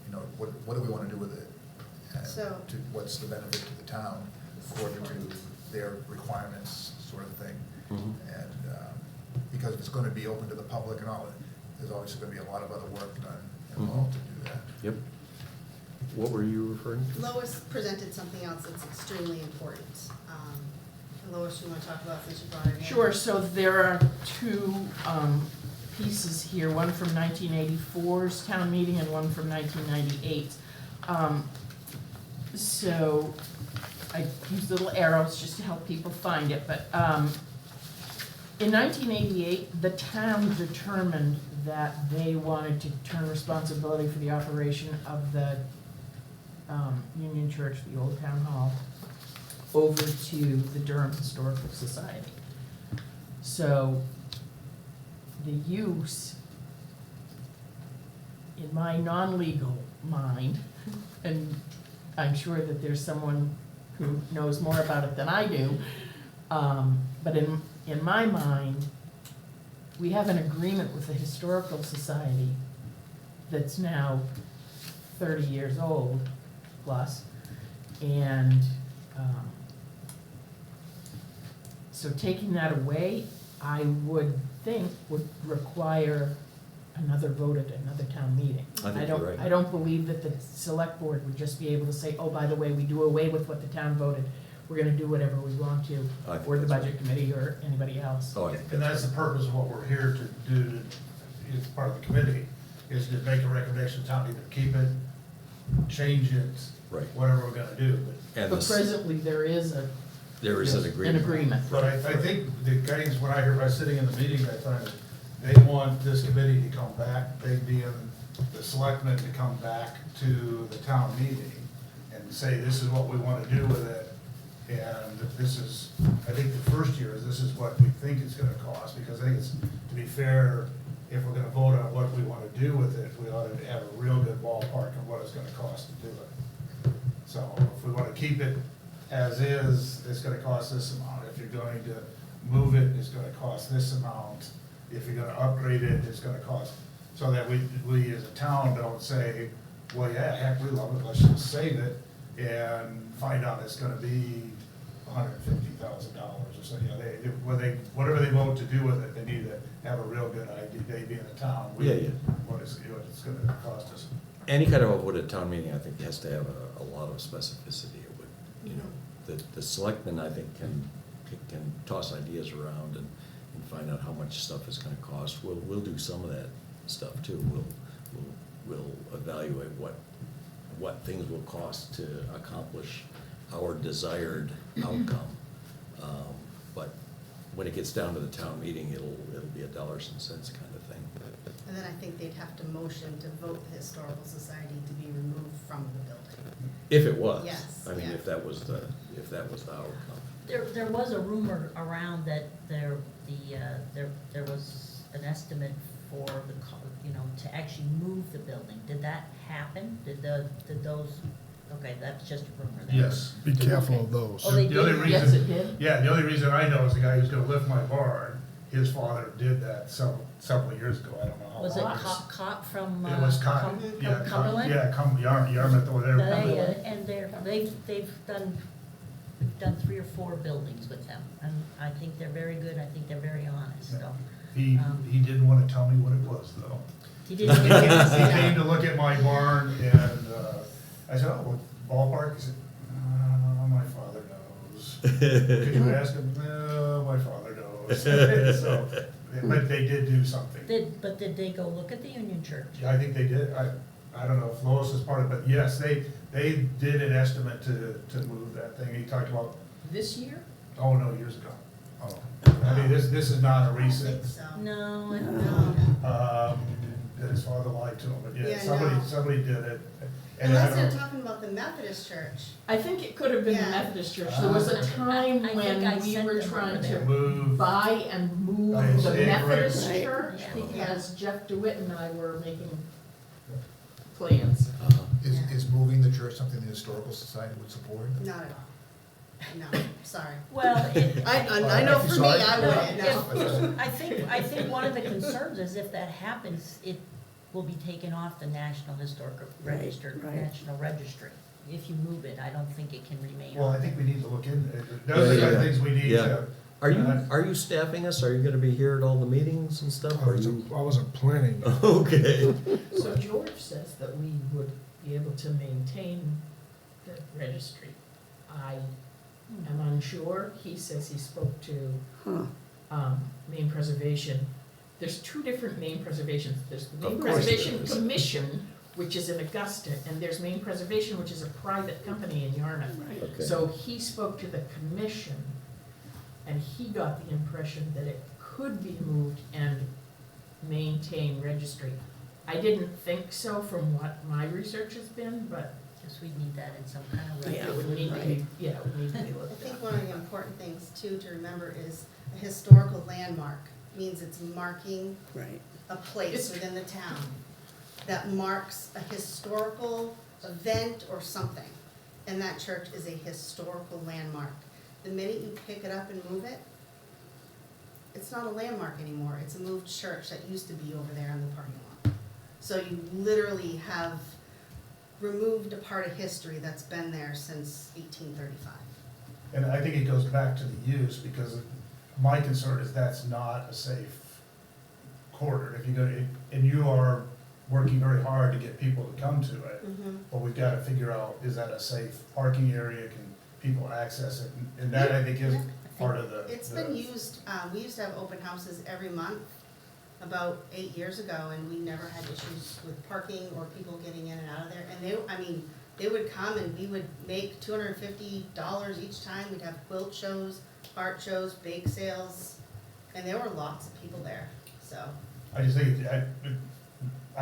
You know, what do we wanna do with it? And So- what's the benefit to the town according to their requirements, sort of thing. Mhm. And, because it's gonna be open to the public and all, there's obviously gonna be a lot of other work done involved to do that. Yep. What were you referring to? Lois presented something else that's extremely important. Lois, you wanna talk about since you brought it in? Sure, so there are two pieces here, one from 1984's town meeting and one from 1998. So I use little arrows just to help people find it, but in 1988, the town determined that they wanted to turn responsibility for the operation of the Union Church, the old town hall, over to the Durham Historical Society. So the use, in my non-legal mind, and I'm sure that there's someone who knows more about it than I do, but in my mind, we have an agreement with the Historical Society that's now 30 years old plus, and so taking that away, I would think would require another vote at another town meeting. I think you're right. I don't believe that the select board would just be able to say, oh, by the way, we do away with what the town voted. We're gonna do whatever we want to, I think or the that's budget committee, or anybody else. Oh, I think And that's the purpose of what we're here to do, as part of the committee, is to make a recommendation to town, either keep it, change it, Right. whatever we're gonna do. And But this, presently, there is there is an an agreement. agreement. But I think the guys, when I heard, by sitting in the meeting that time, they want this committee to come back, they being the selectmen to come back to the town meeting and say, this is what we wanna do with it. And this is, I think the first year is, this is what we think it's gonna cost, because I think it's, to be fair, if we're gonna vote on what we wanna do with it, we ought to have a real good ballpark of what it's gonna cost to do it. So if we wanna keep it as is, it's gonna cost this amount. If you're going to move it, it's gonna cost this amount. If you're gonna upgrade it, it's gonna cost, so that we as a town don't say, well, yeah, heck, we love it, let's just save it, and find out it's gonna be $150,000 or so, you know, whatever they vote to do with it, they need to have a real good idea, they being a town. Yeah. What it's gonna cost us. Any kind of a vote at town meeting, I think, has to have a lot of specificity. It would, you know, the selectmen, I think, can toss ideas around and find out how much stuff is gonna cost. We'll do some of that stuff too. We'll evaluate what things will cost to accomplish our desired outcome. But when it gets down to the town meeting, it'll be a dollars and cents kind of thing. And then I think they'd have to motion to vote the Historical Society to be removed from the building. If it was. Yes, I mean, yeah. if that was the outcome. There was a rumor around that there was an estimate for to actually move the building. Did that happen? Did those, okay, that's just a rumor then. Yes. Be careful of those. Oh, they The only did? reason- Yes, it did. Yeah, the only reason I know is the guy who's gonna lift my barn, his father did that several years ago, I don't know how long. Was it Cop from It was Cotton, yeah, Cumberland? Yarmouth or whatever. And they've done 3 or 4 buildings with them, and I think they're very good, I think they're very honest, so. He didn't wanna tell me what it was, though. He didn't. He came to look at my barn, and I said, oh, what ballpark? He said, my father knows. Could you ask him? No, my father knows. So, but they did do something. But did they go look at the Union Church? Yeah, I think they did. I don't know if Lois is part of it, but yes, they did an estimate to move that thing. He talked about, This year? oh, no, years ago. Oh, I mean, this is not a I don't think recent, so. No, I don't No. know. that his father lied to him, but yeah, Yeah, no. somebody did it. And I Unless they're don't- talking about the Methodist church. I think it could have been the Yeah. Methodist church. There was a time I think when I we sent were them trying over to there. Move. buy and move I the see, right. Methodist Right. church Yeah. because Jeff DeWitt and I were making plans. Is moving the church something the Historical Society would support? Not at all. No, sorry. Well, I know for me, Sorry. I no, wouldn't, no. I think one of the concerns is if that happens, it will be taken off the National Historic Register, right. National Registry. If you move it, I don't think it can remain Well, on I think there. we need to look into it. Those are the kind of things we need Yeah. to. Are you staffing us? Are you gonna be here at all the meetings and stuff? I Are you? wasn't planning. Okay. So George says that we would be able to maintain the registry. I am unsure. He says he spoke to Huh. Maine Preservation. There's two different Maine preservations. There's the Maine Of course there Preservation is. Commission, which is in Augusta, and there's Maine Preservation, which is a private company in Yarmouth. Okay. So he spoke to the commission, and he got the impression that it could be moved and maintain registry. I didn't think so from what my research has been, but Guess we need that in some kind of way. Yeah. it would need to be, yeah, it would need to be I looked think at. one of the important things too to remember is a historical landmark means it's marking Right. a place within the town that marks a historical event or something. And that church is a historical landmark. The minute you pick it up and move it, it's not a landmark anymore. It's a moved church that used to be over there in the parking lot. So you literally have removed a part of history that's been there since 1835. And I think it goes back to the use, because my concern is that's not a safe corridor. If you go, and you are working very hard to get people to come to it, but we've got to figure out, is that a safe parking area? Can people access it? And that, I think, is part of the. It's been used, we used to have open houses every month about 8 years ago, and we never had issues with parking or people getting in and out of there. And they would come and we would make $250 each time. We'd have quilt shows, art shows, bake sales, and there were lots of people there, so. I just think, I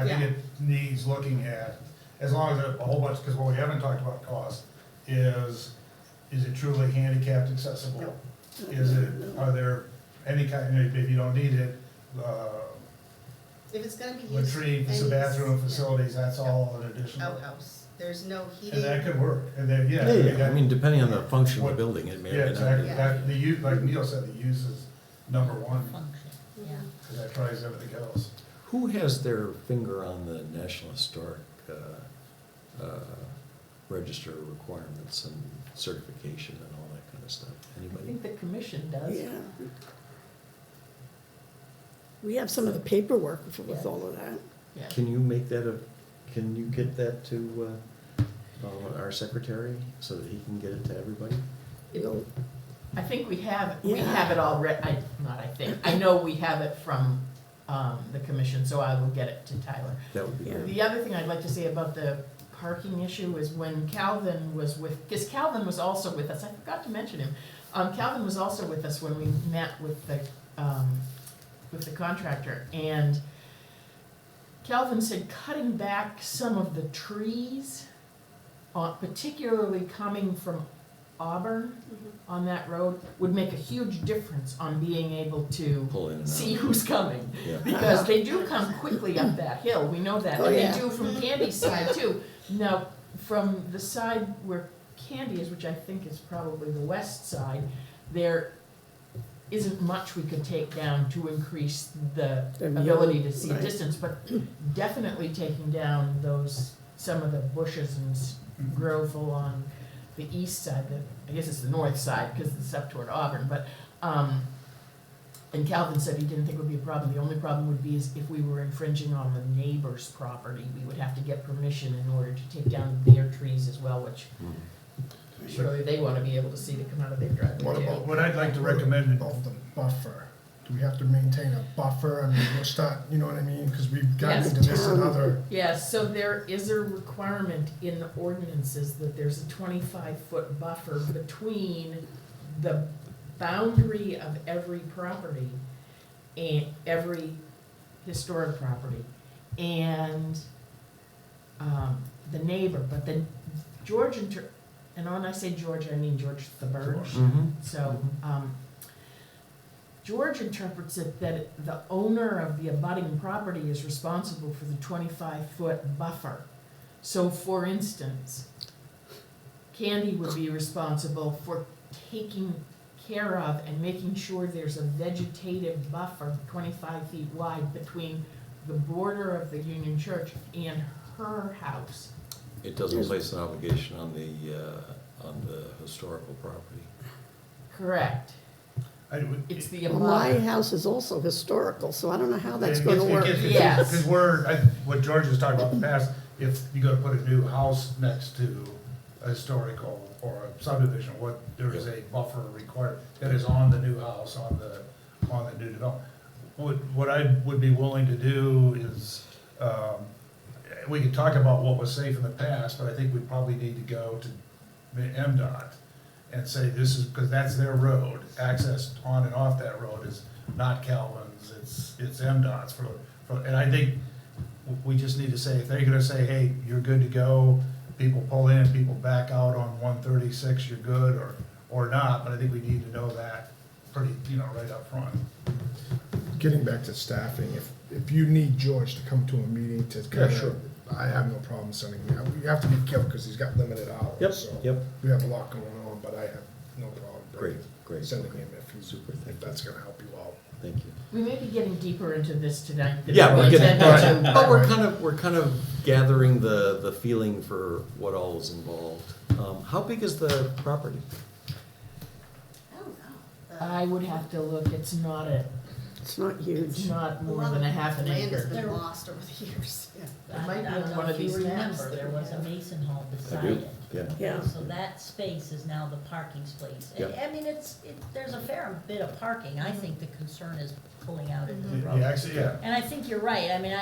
think Yeah. it needs looking at, as long as a whole bunch, because what we haven't talked about cost is it truly handicapped accessible? No. Is it, are there any kind, if you don't need it, If it's gonna be used. latrine, any- bathroom yeah, facilities, that's all an additional. Outhouse, there's no And that heating. could work, and then, yeah. Yeah, I mean, depending on the function of the What- building, it may Yeah, or may not exactly, be. that, the use, like Neil said, the use is number one, Function, yeah. because that tries everything else. Who has their finger on the National Historic Register requirements and certification and all that kind of stuff? I Anybody? think the commission does. Yeah. We have some of the paperwork with all of that. Yeah. Can you make that can you get that to our secretary so that he can get it to everybody? It'll, I think we have Yeah. it already, I know we have it from, the commission, so I will get it to Tyler. That would be Yeah. great. The other thing I'd like to say about the parking issue is when Calvin was because Calvin was also with us, I forgot to mention him. Calvin was also with us when we met with the contractor, and Calvin said cutting back some of the trees, particularly coming from Auburn on that road, would make a huge difference on being able to Pull in and out. see who's coming. Yeah. Because they do come quickly up that hill, we know that, Oh, and yeah. they do from Candy's side too. Now, from the side where Candy is, which I think is probably the west side, there isn't much we could take down to increase the The view, ability to see right. distance, but definitely taking down some of the bushes and growth along the east side, I guess it's the north side, because it's up toward Auburn, but, and Calvin said he didn't think it would be a problem. The only problem would be is if we were infringing on the neighbor's property, we would have to get permission in order to take down their trees as well, which surely they want to be able to see to come out of their driveway. What too. about? What I'd like to recommend- About the buffer. Do we have to maintain a buffer? I mean, we'll start, you know what I mean? Because we've gotten Yes. into this and other. Yes, so there is a requirement in the ordinances that there's a 25-foot buffer between the boundary of every property and every historic property and the neighbor, but then George, and when I say George, I mean George the Birch. Mhm. So, George interprets it that the owner of the abutting property is responsible for the 25-foot buffer. So for instance, Candy would be responsible for taking care of and making sure there's a vegetative buffer 25 feet wide between the border of the Union Church and her house. It doesn't place an obligation on the historical property. Correct. It's the my abutter. house is also historical, so I don't know how that's gonna work. Yes. Because what George was talking about in the past, if you go to put a new house next to a historical or a subdivision, what, there is a buffer required that is on the new house, on the new development. What I would be willing to do is, we could talk about what was safe in the past, but I think we probably need to go to the MDOT and say this is, because that's their road, access on and off that road is not Calvin's, it's MDOT's and I think we just need to say, if they're gonna say, hey, you're good to go, people pull in, people back out on 136, you're good, or not, but I think we need to know that pretty, right up front. Getting back to staffing, if you need George to come to a meeting to kind sure. of, I have no problem sending him out. You have to be careful because he's got limited hours. Yep, So yep. we have a lot going on, but I have no problem. Great. Sending him if he's, Super, thank if that's gonna help you out. Thank you. We may be getting deeper into this tonight than Yeah, we we're getting, intended to. but we're kind of gathering the feeling for what all is involved. How big is the property? I don't know. I would have to look, it's not It's not it's huge. not more than a half an Land has acre. been lost over the years, yeah. It might be I don't on know one if of you these maps remember, that there we was a have. Mason home I beside do, it. yeah. Yeah. So that space is now the parking space. And, Yep. I mean, there's a fair bit of parking. I think the concern is pulling out into the Yeah, road. actually, yeah. And I think you're right. I mean,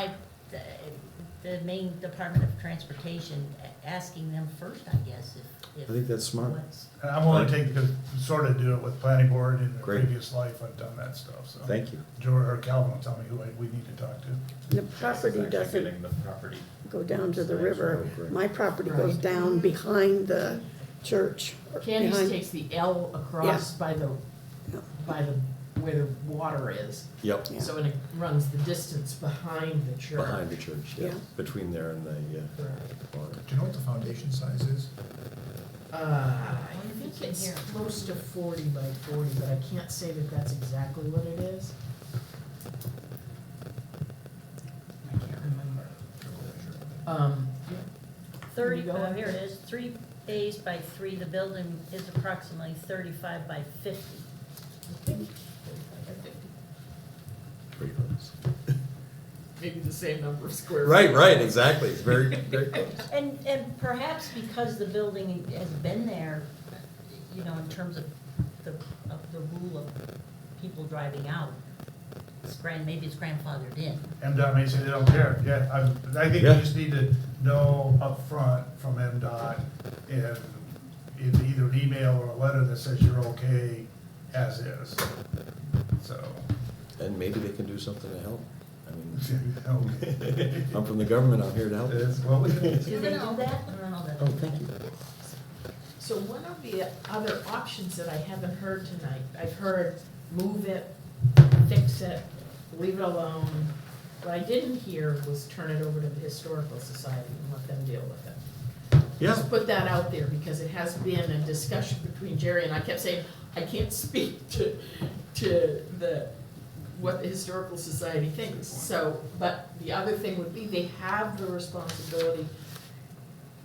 the Maine Department of Transportation, asking them first, I guess, I if think that's smart. what's, And I'm willing to take, because sort of do it with planning board in a Great. previous life, I've done that stuff, so. Thank you. George or Calvin will tell me who we need to talk to. The property Actually doesn't getting the property. go down to the river. Right. My property goes down behind the church. or Candy's behind- takes the L across by the, Yeah. where the water is. Yep, Yeah. So it runs the distance behind the church. behind the church, yeah, Yeah. between there and the, Correct. water. Do you know what the foundation size is? I think it's close to 40 by 40, but I can't say that that's exactly what it is. I can't remember. Yeah. 30, There you go. here it is, 3 A's by 3. The building is approximately 35 by 50. I think 45 by 50. Pretty close. Maybe the same number of square. Right, exactly, it's very, very close. And perhaps because the building has been there, in terms of the rule of people driving out, maybe it's grandfathered in. MDOT may say they don't care, yeah, I think we Yeah. just need to know up front from MDOT and in either an email or a letter that says you're okay as is, so. And maybe they can do something to help. I mean, Okay. I'm from the government, I'm here to help. It's, well, we can, Do they do that? I don't know that. Oh, thank you. So one of the other options that I haven't heard tonight, I've heard move it, fix it, leave it alone. What I didn't hear was turn it over to the Historical Society and let them deal with it. Yeah, Just put that out there because it has been a discussion between Jerry and I kept saying, I can't speak to what the Historical Society thinks. So, but the other thing would be they have the responsibility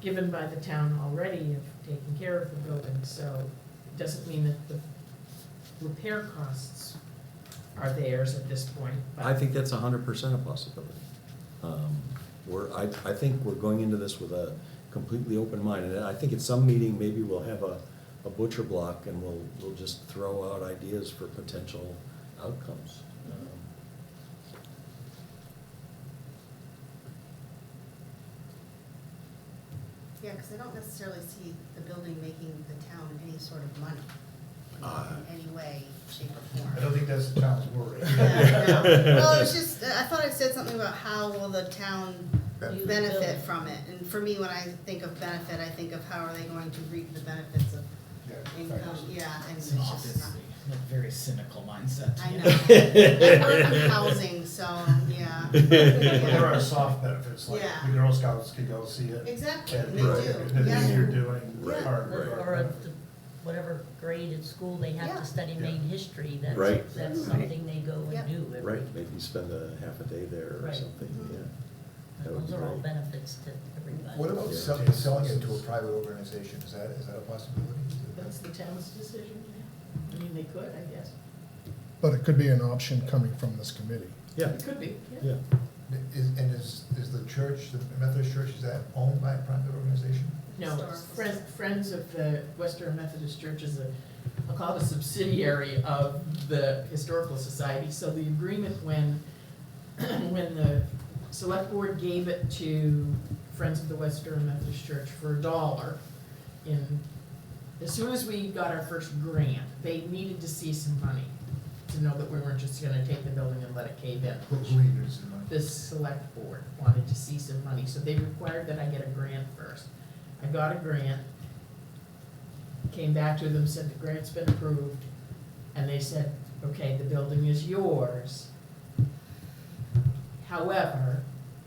given by the town already of taking care of the building, so it doesn't mean that the repair costs are theirs at this point. but- I think that's 100% a possibility. I think we're going into this with a completely open mind, and I think at some meeting, maybe we'll have a butcher block and we'll just throw out ideas for potential outcomes. Yeah, because I don't necessarily see the building making the town any sort of money in any way, shape, or form. I don't think that's the town's worry. Yeah, no. Well, it was just, I thought I said something about how will the town Benefit. benefit from it. And for me, when I think of benefit, I think of how are they going to reap the benefits of income, yeah, and it's just not. Obviously, a very cynical mindset. I know. I work in housing, so, yeah. There are soft benefits, like Yeah. the Girl Scouts can go see it. Exactly, And they the do, things yeah. you're doing Yeah. Or at whatever grade in school they have Yeah. to study Maine history, Right. that's something they go Yep. and do. every- Right, maybe spend a half a day there or Right. something, yeah. That would Those be are all great. benefits to everybody. What about Yeah. selling it to a private organization? Is that a possibility? That's the town's decision, yeah. I mean, they could, I guess. But it could be an option coming from this committee. Yeah, It could be, yeah. yeah. Is the church, the Methodist church, is that owned by a private organization? No, Historical Friends of the Western Methodist Church is I'll call it a subsidiary of the Historical Society. So the agreement when the select board gave it to Friends of the Western Methodist Church for $1 as soon as we got our first grant, they needed to see some money to know that we weren't just gonna take the building and let it cave in. Who needed some money? The select board wanted to see some money, so they required that I get a grant first. I got a grant, came back to them, said the grant's been approved, and they said, okay, the building is yours. However,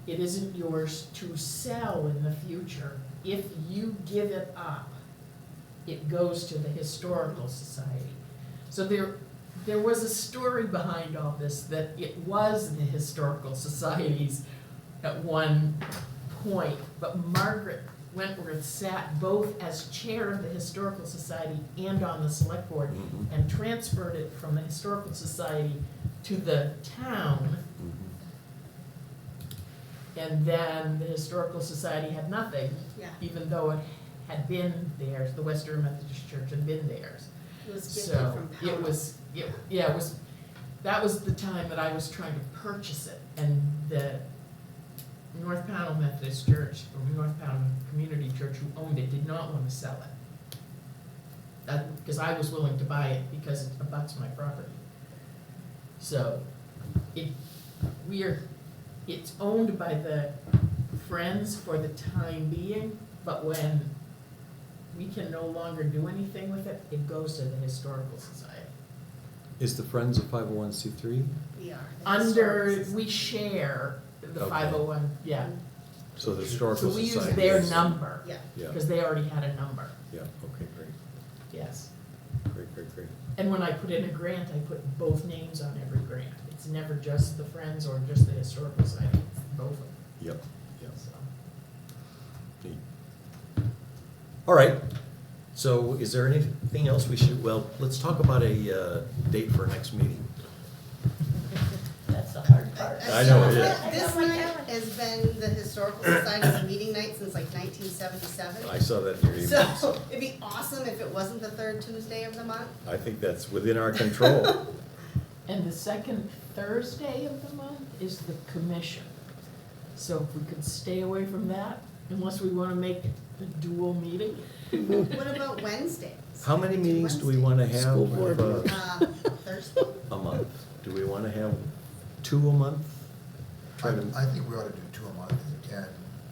it isn't yours to sell in the future. If you give it up, it goes to the Historical Society. So there was a story behind all this, that it was the Historical Society's at one point, but Margaret Wentworth sat both as chair of the Historical Society and on the select board, and transferred it from the Historical Society to the town. And then the Historical Society had nothing, Yeah. even though it had been theirs, the Western Methodist Church had been theirs. It was gifted So from it Powell. was, that was the time that I was trying to purchase it, and the North Pownell Methodist Church, or North Pownell Community Church, who owned it, did not want to sell it. Because I was willing to buy it because it abuts my property. So it's owned by the Friends for the time being, but when we can no longer do anything with it, it goes to the Historical Society. Is the Friends a 501c3? We are. the Under, Historical Society. we share the Okay. 501, yeah. So the So Historical we Society. use their is- number, Yeah. Yeah, because they already had a number, yeah, okay, great, yes. great. And when I put in a grant, I put both names on every grant. It's never just the Friends or just the Historical Society, it's both of them, Yep, yep, so. neat. All right, so is there anything else we should, well, let's talk about a date for next meeting. That's the hard part. I know it is. This night has been the Historical Society's meeting night since like 1977. I saw that in your email, So so it'd be awesome if it wasn't the third Tuesday of the month. I think that's within our control. And the second Thursday of the month is the commission. So if we could stay away from that, unless we want to make a dual meeting. What about Wednesdays? How many meetings do we Wednesday? want to have School board Thursday? a month? Do we want to have 2 a month? Try to, I think we ought to do 2 a month, and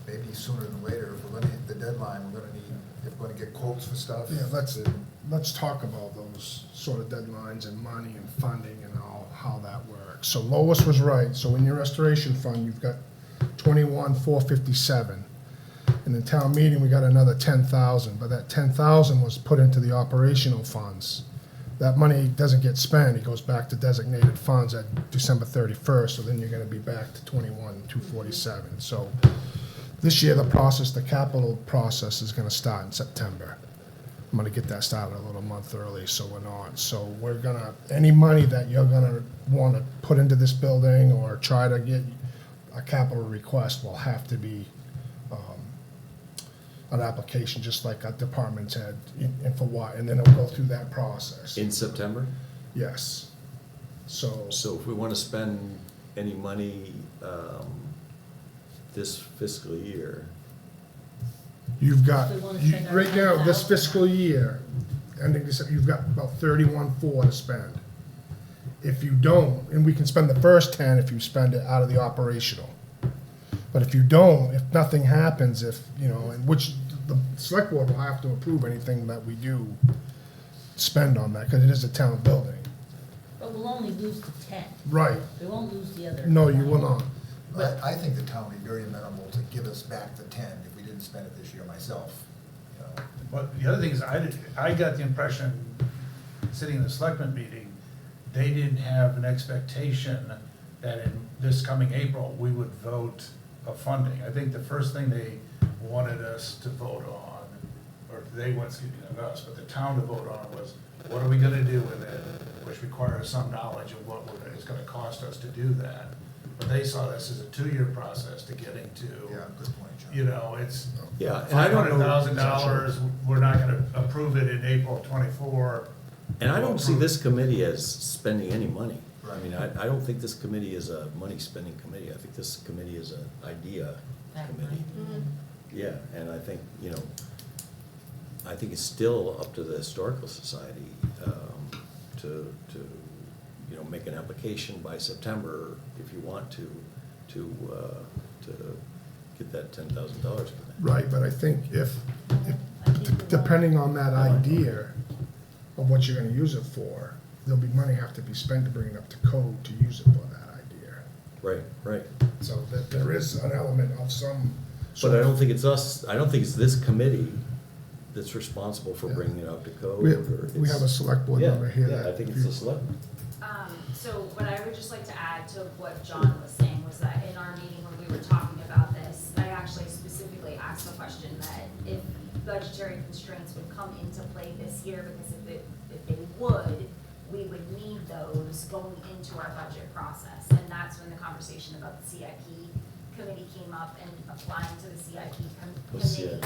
maybe sooner than later, if we're gonna hit the deadline, we're gonna need, if we're gonna get quotes for stuff. Yeah, let's, then- let's talk about those sort of deadlines and money and funding and all, how that works. So Lois was right, so in your restoration fund, you've got 21,457. In the town meeting, we got another 10,000, but that 10,000 was put into the operational funds. That money doesn't get spent, it goes back to designated funds at December 31st, so then you're gonna be back to 21,247. So this year, the capital process is gonna start in September. I'm gonna get that started a little month early, so we're not. So we're gonna, any money that you're gonna wanna put into this building or try to get a capital request will have to be an application, just like our department's had, and for what, and then it'll go through that process. in September? Yes. So, So if we want to spend any money this fiscal year, you've got, We wanna spend our right now, this 10,000. fiscal year, ending December, you've got about 31,400 to spend. If you don't, and we can spend the first 10 if you spend it out of the operational. But if you don't, if nothing happens, if, you know, and which the select board will have to approve anything that we do spend on that, because it is a town building. But we'll only lose the 10. Right. We won't lose the other. No, you will not. I think the town would be very amenable to give us back the 10 if we didn't spend it this year myself, you know. But the other thing is, I got the impression, sitting in the selectmen meeting, they didn't have an expectation that in this coming April, we would vote of funding. I think the first thing they wanted us to vote on, or they weren't speaking of us, but the town to vote on was, what are we gonna do with it? Which requires some knowledge of what it's gonna cost us to do that. But they saw this as a 2-year process to getting to, Yeah, good point, John. you know, it's Yeah, and I don't know. $500,000, we're not gonna approve it in April of '24. And I don't see this committee as spending any money. I Right. mean, I don't think this committee is a money-spending committee. I think this committee is an idea committee. Yeah, and I think, you know, I think it's still up to the Historical Society to, you know, make an application by September if you want to get that $10,000 for that. Right, but I think if depending on that idea of what you're gonna use it for, there'll be money have to be spent to bring it up to code to use it for that idea. Right, right. So that there is an element of some. But I don't think it's us, I don't think it's this committee that's responsible for Yeah. bringing it up to code. We, or we have a it's- select board Yeah, member here yeah, that. I think it's the selectmen. So what I would just like to add to what John was saying was that in our meeting when we were talking about this, I actually specifically asked the question that if budgetary constraints would come into play this year, because if they would, we would need those going into our budget process. And that's when the conversation about the CIP committee came up and applying to the CIP What's committee, CIP?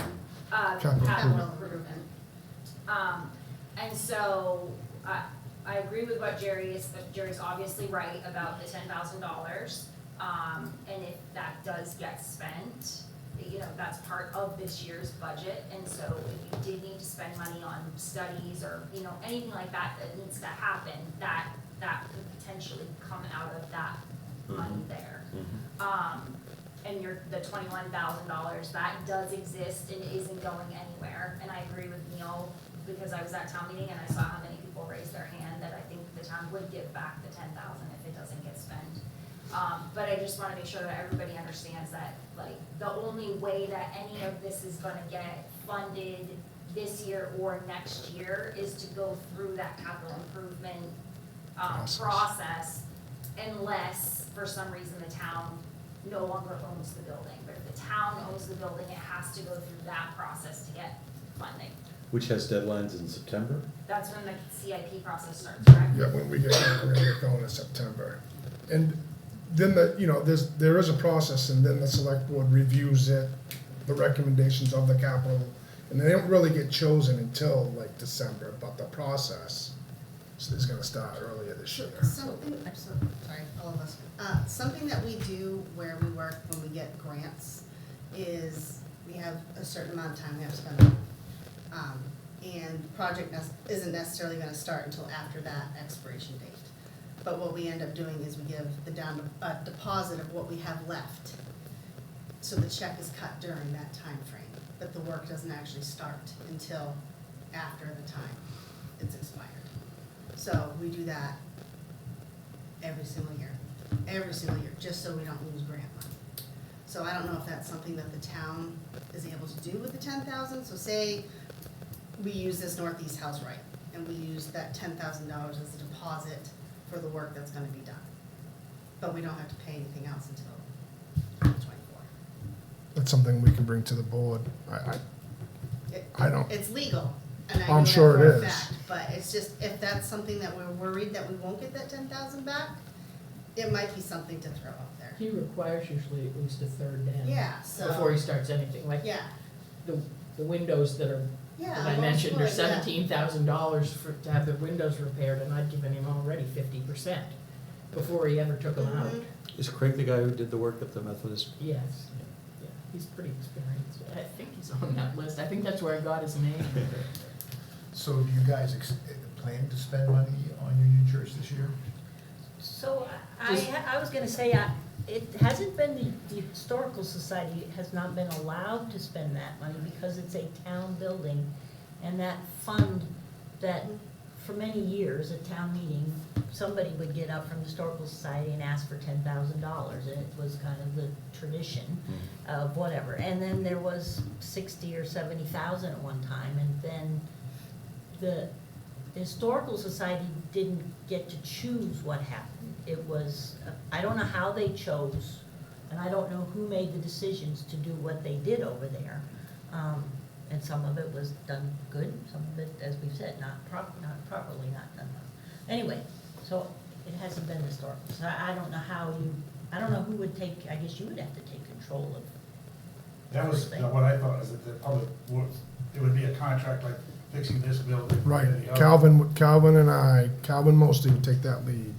Capital capital improvement. And so, I agree with what Jerry is, but Jerry's obviously right about the $10,000. And if that does get spent, you know, that's part of this year's budget. And so if you did need to spend money on studies or, you know, anything like that that needs to happen, that could potentially come out of that money there. And the $21,000, that does exist and isn't going anywhere. And I agree with Neil, because I was at town meeting and I saw how many people raised their hand, that I think the town would give back the $10,000 if it doesn't get spent. But I just wanna make sure that everybody understands that, like, the only way that any of this is gonna get funded this year or next year is to go through that capital improvement, process, unless, for some reason, the town no longer owns the building. But if the town owns the building, it has to go through that process to get funding. Which has deadlines in September? That's when the CIP process starts, correct? Yeah, when we get going in September. And then there is a process, and then the select board reviews it, the recommendations of the capital, and they don't really get chosen until like December, but the process is gonna start earlier this year. Something, sorry, all of us. Something that we do where we work when we get grants is we have a certain amount of time we have to spend on it. And the project isn't necessarily gonna start until after that expiration date. But what we end up doing is we give a deposit of what we have left. So the check is cut during that time frame, but the work doesn't actually start until after the time it's expired. So we do that every single year, just so we don't lose grant money. So I don't know if that's something that the town is able to do with the 10,000. So say we use this northeast house right, and we use that $10,000 as a deposit for the work that's gonna be done. But we don't have to pay anything else until 2024. That's something we can bring to the board. I don't, It's legal, and I know I'm that sure for it a is. fact, but it's just, if that's something that we're worried that we won't get that 10,000 back, it might be something to throw out there. He requires usually at least a third down. Yeah, so. Before he starts anything, like Yeah, the windows that are, yeah. that I most mentioned are would, yeah. $17,000 to have the windows repaired, and I'd given him already 50% before he ever took them out. Mhm. Is Craig the guy who did the work at the Methodist? Yes, yeah, he's pretty experienced. I think he's on that list. I think that's where I got his name. So do you guys plan to spend money on your new church this year? So I was gonna say, it hasn't been, the Historical Society has not been allowed to spend that money because it's a town building. And that fund that, for many years at town meeting, somebody would get up from the Historical Society and ask for $10,000. And it was kind of the tradition of whatever. And then there was 60 or 70,000 at one time, and then the Historical Society didn't get to choose what happened. It was, I don't know how they chose, and I don't know who made the decisions to do what they did over there. And some of it was done good, some of it, as we've said, not properly, not done well. Anyway, so it hasn't been historical, so I don't know how you I don't know who would take, I guess you would have to take control of. That was what I thought, is that the public works, it would be a contract like fixing this building. Right, and the other. Calvin mostly would take that lead,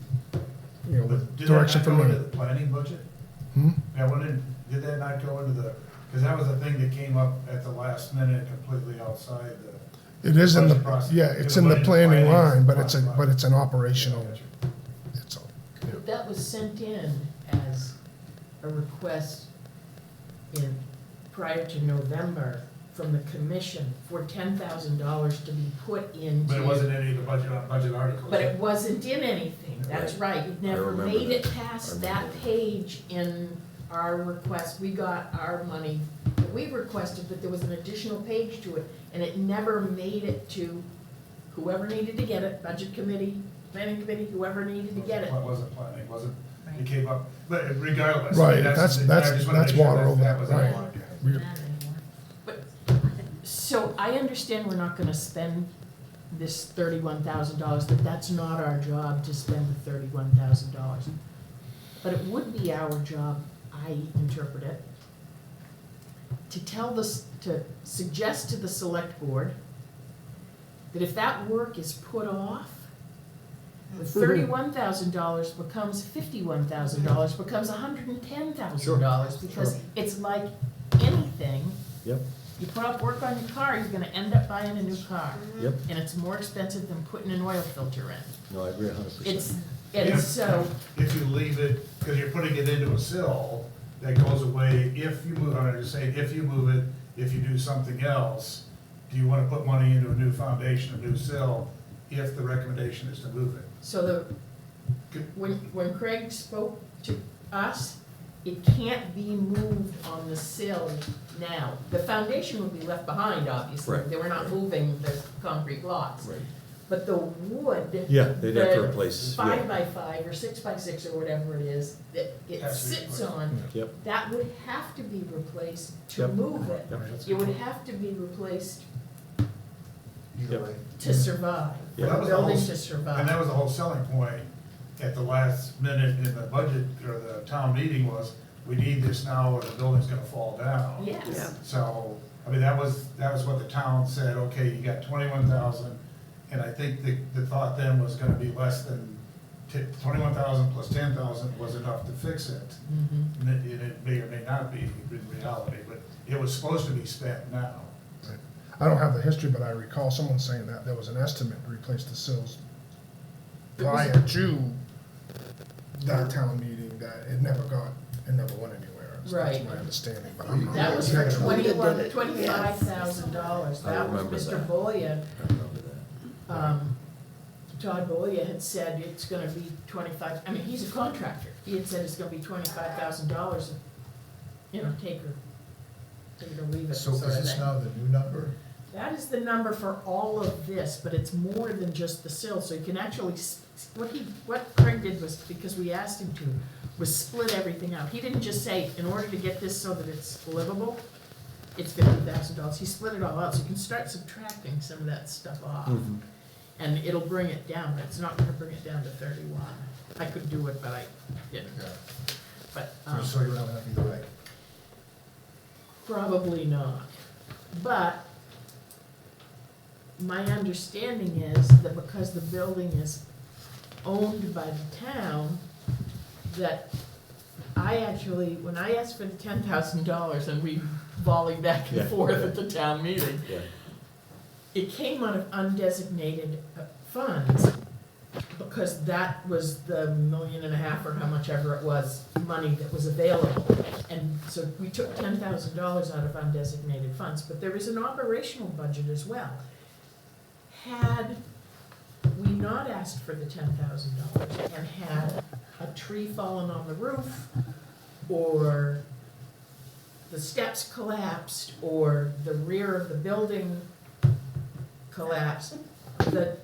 you know, with But did direction that not from go into me. the planning budget? Hmm? That one did that not go into the, because that was the thing that came up at the last minute completely outside the. It is in budget the, process. yeah, It it's was in the put planning line, but line. it's an operational, it's all. That was sent in as a request prior to November from the commission for $10,000 to be put into. But it wasn't any of the budget articles. But it wasn't in anything, that's right, it never remember made it that. past I that remember that. page in our request, we got our money that we requested, but there was an additional page to it, and it never made it to whoever needed to get it, budget committee, planning committee, whoever needed to get it. Wasn't planning, wasn't, Right. it came up, but regardless. Right, I that's just wanna make sure water that over that that, was right. on. We- Not anymore. But, so I understand we're not gonna spend this $31,000, but that's not our job to spend the $31,000. But it would be our job, I interpret it, to to suggest to the select board that if that work is put off, the $31,000 becomes $51,000, becomes $110,000, because it's like anything. Yep, You put up work on your car, you're gonna end up buying a new car, yep, and it's more expensive than putting an oil filter in. no, I agree 100%. It's so, If you leave it, because you're putting it into a sill, that goes away if you move, I'm just saying, if you move it, if you do something else, do you want to put money into a new foundation, a new sill, if the recommendation is to move it? so when Craig spoke to us, it can't be moved on the sill now. The foundation would be left behind, obviously. Right. They were not moving the concrete blocks. Right. But the wood. Yeah, they'd have to the replace, 5x5 or 6x6 or whatever it is, that it Has to be sits replaced. on, Yep, that would have to be replaced to Yep. move it. Yep. It would have to be replaced Either Yep. way. to survive, for Well, that the was the whole building s- to survive. And that was the whole selling point at the last minute in the budget, or the town meeting was, we need this now or the building's gonna fall down. Yeah. Yes, So, I mean, that was what the town said, okay, you got 21,000, and I think the thought then was gonna be less than 21,000 plus 10,000 was enough to fix it. mhm. And it may or may not be in reality, but it was supposed to be spent now. I don't have the history, but I recall someone saying that there was an estimate to replace the sills prior to that town meeting, that it never went anywhere. So Right. That's my understanding, but I'm not. That was for Yeah. $25,000, I that was remember Mr. that. Boya. I remember that. Todd Boya had said it's gonna be 25, I mean, he's a contractor, he had said it's gonna be $25,000, you know, take it or leave it, So sort is of this thing. now the new number? That is the number for all of this, but it's more than just the sill, so you can actually, what Craig did was, because we asked him to, was split everything out. He didn't just say, in order to get this so that it's livable, it's $50,000, he split it all out, so you can start subtracting some of that stuff off. Mhm. And it'll bring it down, but it's not gonna bring it down to 31. I could do it, but I didn't, but, So you're not happy either way? probably not. But my understanding is that because the building is owned by the town, that I actually, when I asked for the $10,000 and we volleyed back Yeah. and forth at the town meeting, Yeah, it came out of undesignated funds, because that was the $1.5 million or how much ever it was, money that was available. And so we took $10,000 out of undesignated funds, but there is an operational budget as well. Had we not asked for the $10,000 and had a tree fallen on the roof, or the steps collapsed, or the rear of the building collapsed, the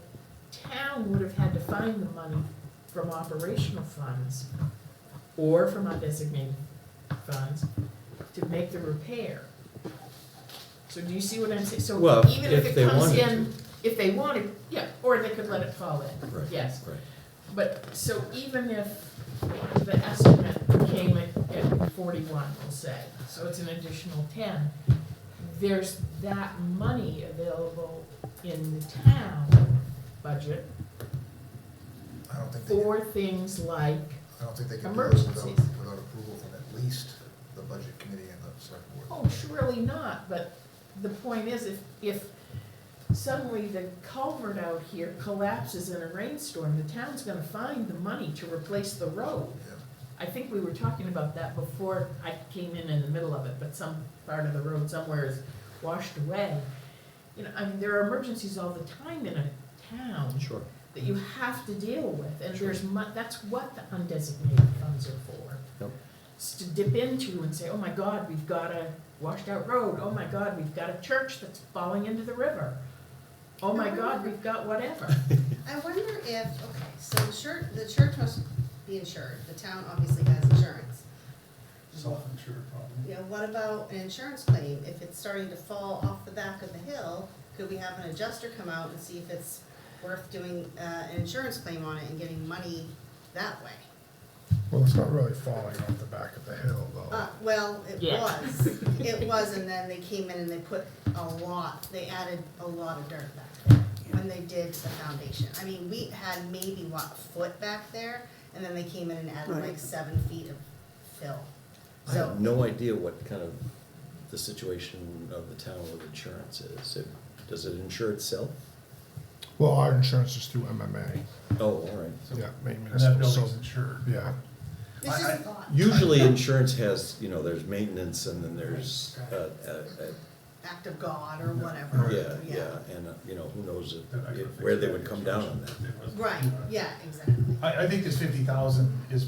town would have had to find the money from operational funds or from undesignated funds to make the repair. So do you see what I'm saying? So Well, even if if they it comes wanted in, if they wanted, yeah, or they could let it fall in, right. yes. Right. But, so even if the estimate came 41, we'll say, so it's an additional 10. There's that money available in the town budget I don't think they can, for things like, I don't think they can do this emergencies. without approval from at least the budget committee and the select board. oh, surely not, but the point is, if suddenly the culvert out here collapses in a rainstorm, the town's gonna find the money to replace the road. Yeah. I think we were talking about that before I came in the middle of it, but some part of the road somewhere is washed away. You know, I mean, there are emergencies all the time in a town Sure. that you have to deal with, and there's that's what the undesignated funds are for. Yep. It's to dip into and say, oh my God, we've got a washed out road, oh my God, we've got a church that's falling into the river. Oh my God, we've got whatever. I wonder if, okay, so the church must be insured, the town obviously has insurance. Self-insured probably. You know, what about an insurance claim? If it's starting to fall off the back of the hill, could we have an adjuster come out and see if it's worth doing an insurance claim on it and getting money that way? Well, it's not really falling off the back of the hill, though. Well, it Yeah. was, it was, and then they came in and they put they added a lot of dirt back there when they did the foundation. I mean, we had maybe, what, a foot back there, and then they came in and added like Right. 7 feet of fill. I So, have no idea what kind of the situation of the town with insurance is. Does it insure itself? Well, our insurance is through MMA, Oh, all right. yeah, Maine And that Municipal, so, building's insured. yeah. it's just a thought. Usually insurance has, you know, there's maintenance and then there's, Act of God or whatever. yeah, and, you know, who knows Then I could fix where they that would come down on that. Right, yeah, exactly. I think this 50,000 is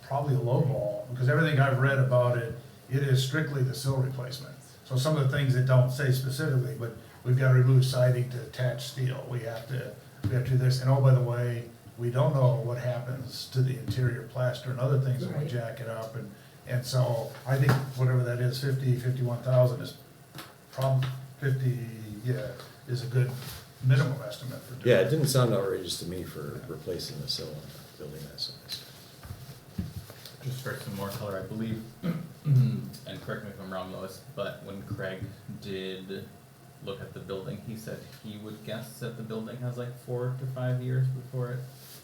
probably a low ball, because everything I've read about it, it is strictly the sill replacement. So some of the things that don't say specifically, but we've got to remove siding to attach steel, we have to do this, and oh, by the way, we don't know what happens to the interior plaster and other things when we Right. jack it up, and so I think whatever that is, 51,000 is probably 50, is a good minimum estimate for doing Yeah, it didn't sound outrageous to me for replacing the sill on a building that size. Just for some more color, I believe, and correct me if I'm wrong, Lois, but when Craig did look at the building, he said he would guess that the building has like 4 to 5 years before it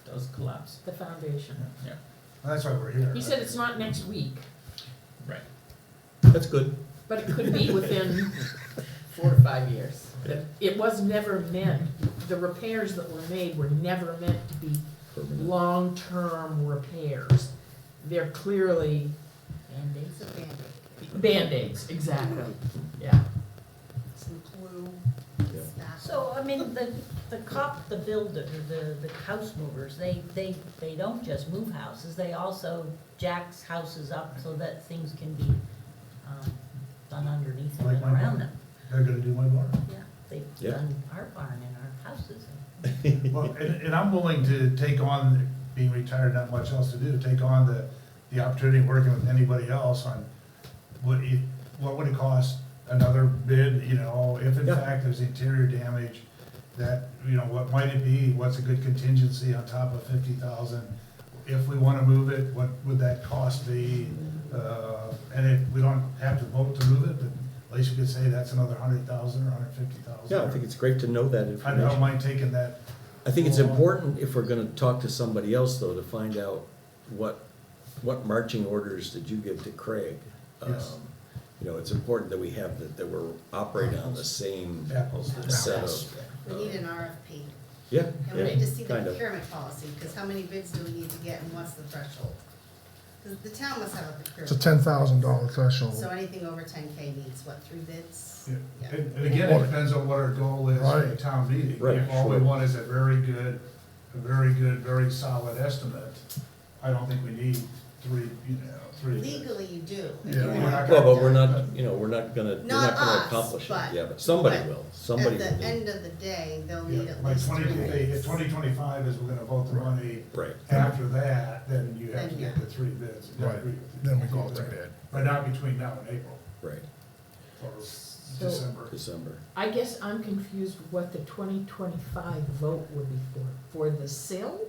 does collapse. The foundation. Yeah, That's why we're here. He said it's not next week, right. That's good. but it could be within 4 to 5 years. It was never meant, the repairs that were made were never meant to be Permanent. long-term repairs. They're clearly It's a Band-Aid. Band-Aids, exactly, yeah. Some glue, Yeah. spackle. So, I mean, the builder, the house movers, they don't just move houses, they also jacks houses up so that things can be, done underneath them Like and my around barn. them. They're gonna do my barn. Yeah, they've Yeah. done our barn in our houses. Well, and I'm willing to take on, being retired, not much else to do, take on the opportunity of working with anybody else on what would it cost, another bid, you know, if in Yeah. fact there's interior damage, that, you know, what might it be, what's a good contingency on top of 50,000? If we wanna move it, what would that cost be? And if we don't have to vote to move it, but at least we could say that's another 100,000 or 150,000. Yeah, I think it's great to know that I information. don't mind taking that. I think it's important, if we're gonna talk to somebody else though, to find out what marching orders did you give to Craig? Yes. You know, it's important that we have, that we're operating on the same Apples to set apples. of. We need an RFP. Yeah, And we need to see yeah, the kind of. procurement policy, because how many bids do we need to get and what's the threshold? Because the town must have a It's a procurement. $10,000 threshold. So anything over 10K needs, what, 3 bids? Yeah. And again, it depends on what our goal is for the Right. town meeting. Right, If all we sure. want is a very good, very solid estimate, I don't think we need 3. Legally, you do. if Yeah. you We're want not it Well, but we're done. not, you know, we're not gonna Not us, accomplish it. but- Yeah, but somebody but will, somebody At will the do. end of the day, they'll Yeah, need at Like least 3 bids. 2025 is we're gonna vote the money. Right. After that, then you have to Then, get yeah. the 3 bids. I Right. agree with you. Then we go out to bid. But not between now and April Right, or So- December. December. I guess I'm confused what the 2025 vote would be for the sill?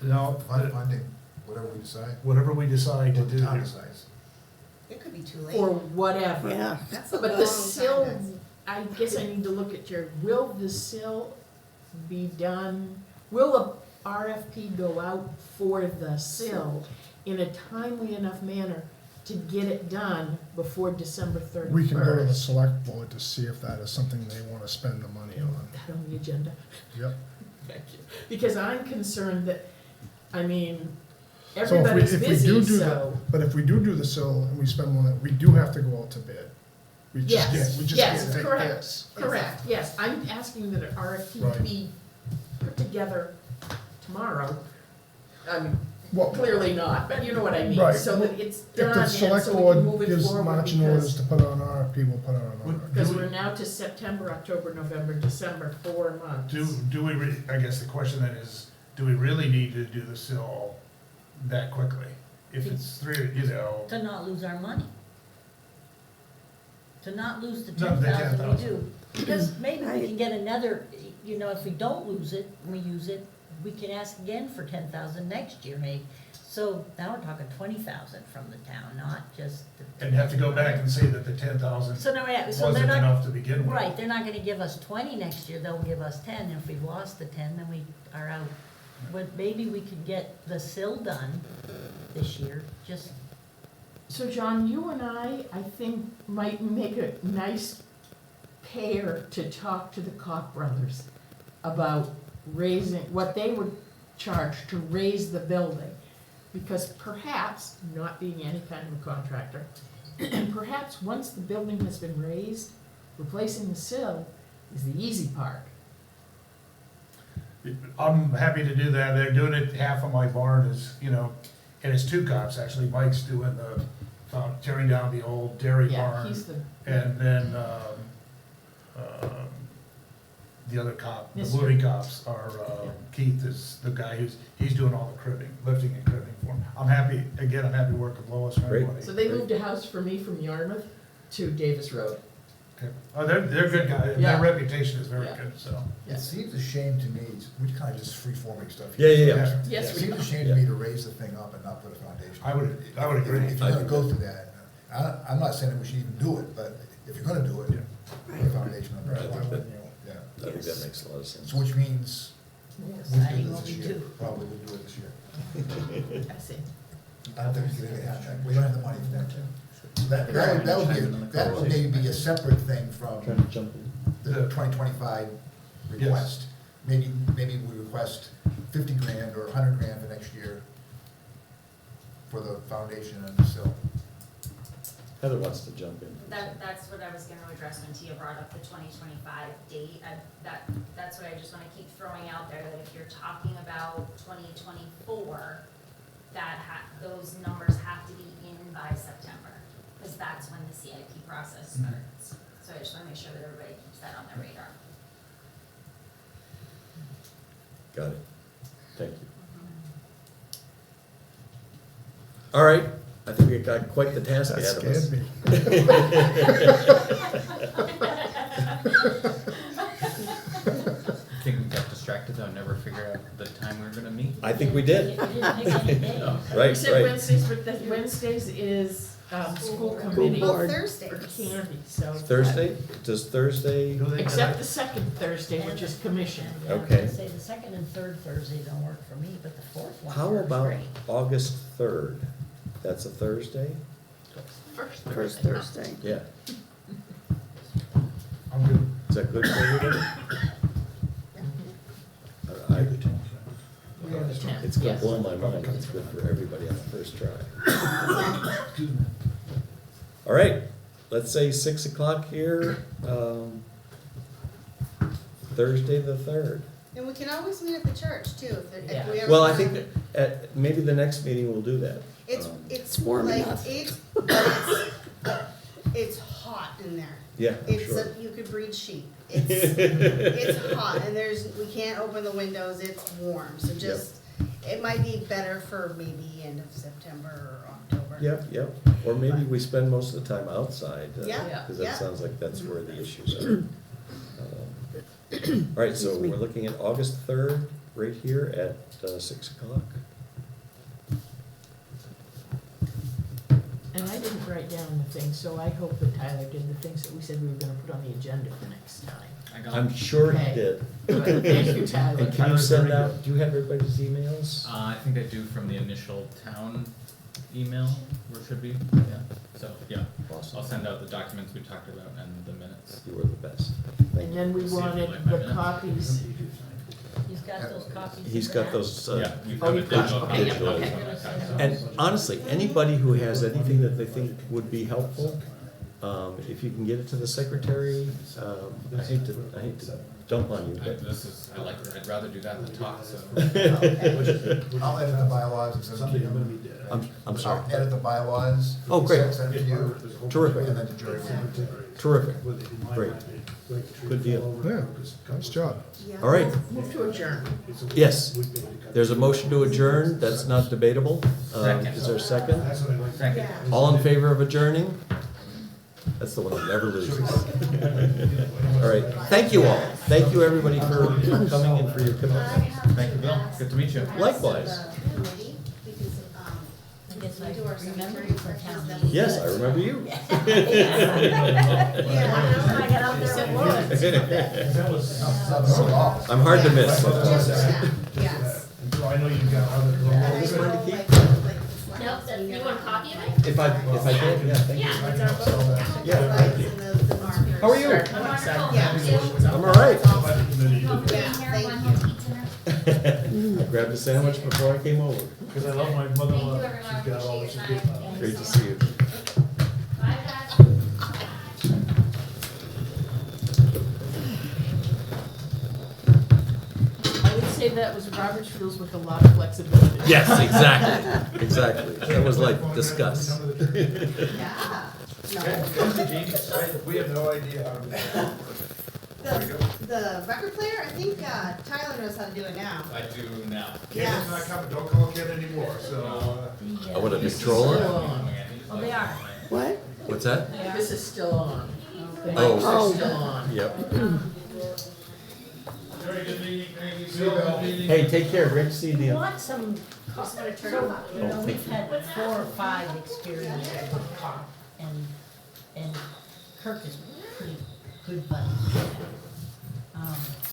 No, Funding, whatever we decide, whatever we decide to what the do. town decides. It could be too late. or whatever. Yeah. That's a But long the time, sill, guys. I guess I need to look at your, will the sill be done, will a RFP go out for the sill in a timely enough manner to get it done before December 31st? We can go to the select board to see if that is something they wanna spend the money on. That on the agenda? Yep. Thank you. Because I'm concerned that, I mean, So everybody's if we busy, do so. But if we do the sill and we spend one, we do have to go out to bid. We just Yes, can't, we just yes, can't take correct. this. Correct, yes, I'm asking that an RFP Right. be put together tomorrow. I mean, Well, clearly not, but you know what I mean, Right. so that it's If done the and select so we can board move it gives forward marching orders because, to put on RFP, we'll put it on Would- RFP. because Do we- we're now to September, October, November, December, 4 months. Do we, I guess the question then is, do we really need to do the sill that quickly? If it's three, you know, To not lose our money. To not lose the Not the 10,000 we 10,000. do. Because maybe we can get another, you know, if we don't lose it, we use it, we can ask again for 10,000 next year maybe. So now we're talking 20,000 from the town, not just the. and have to go back and say that the 10,000 So no, yeah, so they're wasn't not, enough to begin with. right, they're not gonna give us 20 next year, they'll give us 10, and if we've lost the 10, then we are out. But maybe we could get the sill done this year, just, So John, you and I think, might make a nice pair to talk to the Koch brothers about raising, what they would charge to raise the building. Because perhaps, not being any kind of a contractor, perhaps once the building has been raised, replacing the sill is the easy part. I'm happy to do that. They're doing it, half of my barn is, you know, and it's two cops, actually. Mike's doing the, tearing down the old dairy Yeah, barn. he's the, And then, the other cop, the Mr. movie cops are, Keith is the guy he's doing all the cribbing, lifting and cribbing for him. I'm happy to work with Lois and Great. everybody. so they moved a house for me from Yarmouth to Davis Road. Okay. Oh, they're good guys, and Yeah. their reputation is very Yeah. good, so. It seems a shame to me, we kind of just free-forming stuff. Yeah, here. yeah, yeah. Yes, It we seems are. a shame to me to raise the thing up and not put a foundation. I would agree. If you're gonna go through that, I'm not saying that we should even do it, but if you're gonna do it, put a foundation under I it. think that- Yeah. I think that makes a lot of sense. So which means we'll deciding do what this we this year, do. probably we'll do it this year. I see. I don't think we don't have the money for that. That would maybe be a separate thing from Trying to jump in. the 2025 request. Maybe we request 50 grand or 100 grand for next year for the foundation and the sill. Heather wants to jump in. That's what I was gonna address when Tia brought up the 2025 date. That's what I just wanna keep throwing out there, that if you're talking about 2024, those numbers have to be in by September, because that's when the CIP process starts. So I just wanna make sure that everybody keeps that on their radar. Got it. Thank you. All right, I think we got quite the task That ahead of us. scared me. I think we got distracted though, never figured out the time we were gonna meet. I think we did. We didn't pick any days. We Right, said right. Wednesdays, but the Wednesdays is, school committee Well, board. for Thursdays. candy, so. Thursday, does Thursday, Do they- Except the second Thursday, which is commission. Yeah, I was Okay. gonna say the second and third Thursday don't work for me, but the fourth one how works about great. August 3rd? That's a Thursday? First First Thursday. Thursday. Yeah. I'm good. Is that good for everybody? I- We have the 10th, It's gonna yes. blow my mind. It's good for everybody on the first try. All right, let's say 6 o'clock here, Thursday the 3rd. And we can always meet at the church too, if we ever. Well, I wanna- think that at, maybe the next meeting we'll do that. It's, Um, it's warm like, enough. it's hot in there. Yeah, I'm It's, sure. you could breed sheep. It's hot and we can't open the windows, it's warm, so just, it might be better for maybe end of September or October. Yep, or maybe we spend most of the time outside. Yeah, Because yeah. that sounds like that's where the issues are. All right, so we're looking at August 3rd, right here at 6 o'clock. And I didn't write down the things, so I hope that Tyler did the things that we said we were gonna put on the agenda for next time. I got I'm sure he Okay. did. Good. Thank you, Tyler. And can you send out, do you have everybody's emails? I think I do from the initial town email, or should be, yeah, so, yeah. Awesome. I'll send out the documents we talked about and the minutes. You were the best. Thank And you. then we See if you wanted like my the minutes. copies. He's got those copies. He's of got that. those, Yeah, we've Oh, got a you've got- digital okay, copy. yeah, digitally. okay. And honestly, anybody who has anything that they think would be helpful, if you can get it to the secretary, I hate to dump on you, but. I like, I'd rather do that than talk, so. I'll edit the bylaws, it says to you. I'm sorry. I'll edit the bylaws. Oh, great. Send it to you. Terrific. And then to Jerry. Terrific. Great. Good deal. Yeah, nice job. Yeah. All right. Move to adjourn. Yes. There's a motion to adjourn. That's not debatable. Is there a second? Second. Yeah. All in favor of adjourning? That's the one that never loses. All right. Thank you all. Thank you, everybody, for coming and for your commitment. Thank you, Bill, good to meet you. Likewise. I guess I We do our remember cemetery you from searches, town then meeting. Yes, I remember you. I got out there at once. I'm hard to miss. Yes. I know you've got other. This one to keep? No, you want a copy of it? If I can, yeah, thank you. Yeah, it's our book. Yeah. How are you? Yeah. I'm all right. Yeah, thank you. I grabbed a sandwich before I came over. Because I love my Thank mother-in-law. you, everyone, She's got all appreciate this your good. time. Great to see you. Bye, guys. I would say that was Robert's rules with a lot of flexibility. Yes, exactly, exactly. That was like discuss. Yeah. No. We have no idea how to. The record player, I think Tyler knows how to do it now. I do now. Ken is not coming, don't call Ken anymore, so. Oh, what, a controller? Still on. Oh, they are. What? What's that? This is still on. The mics Oh. are still on. Yep. Very good meeting, thank you, Bill. Hey, take care. Great to see you, We Neil. want some, so, you know, we've had 4 or 5 experiences with COP, and Kirk is pretty good buddies.